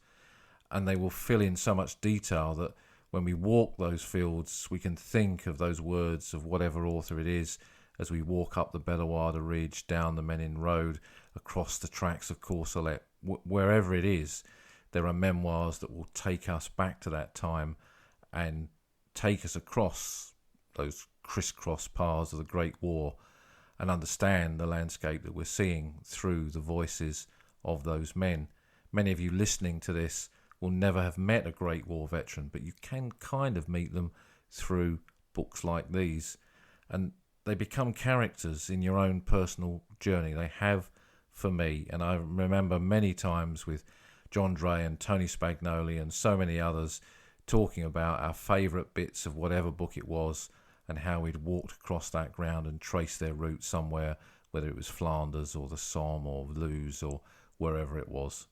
A: and they will fill in so much detail that when we walk those fields, we can think of those words of whatever author it is as we walk up the Bellewaerde Ridge, down the Menin Road, across the tracks of Courcelette, wherever it is. There are memoirs that will take us back to that time and take us across those crisscross paths of the Great War and understand the landscape that we're seeing through the voices of those men. Many of you listening to this will never have met a Great War veteran, but you can kind of meet them through books like these, and they become characters in your own personal journey. They have for me, and I remember many times with John Dray and Tony Spagnoli and so many others talking about our favourite bits of whatever book it was and how we'd walked across that ground and traced their route somewhere whether it was Flanders or the Somme or Luz or wherever it was.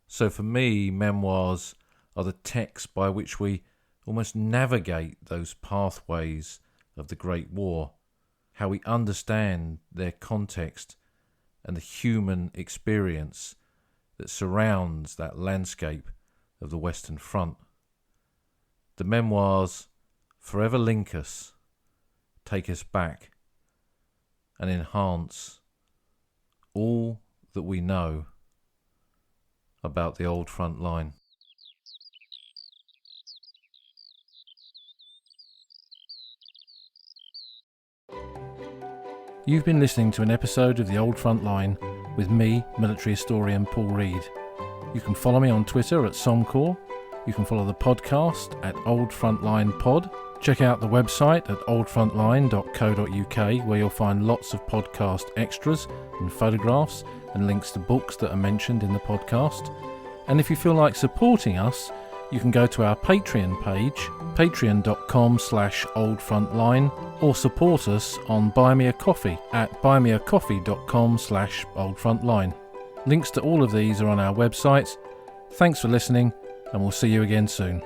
A: So for me, memoirs are the text by which we almost navigate those pathways of the Great War, how we understand their context and the human experience that surrounds that landscape of the Western Front. The memoirs forever link us, take us back, and enhance all that we know about the old front line. You've been listening to an episode of The Old Front Line with me, military historian Paul Reed. You can follow me on Twitter at Somcor. You can follow the podcast at Old Frontline Pod. Check out the website at oldfrontline.co.uk, where you'll find lots of podcast extras and photographs and links to books that are mentioned in the podcast. And if you feel like supporting us, you can go to our Patreon page, patreon.com/oldfrontline, or support us on Buy Me a Coffee at buymeacoffee.com/oldfrontline. Links to all of these are on our website. Thanks for listening, and we'll see you again soon.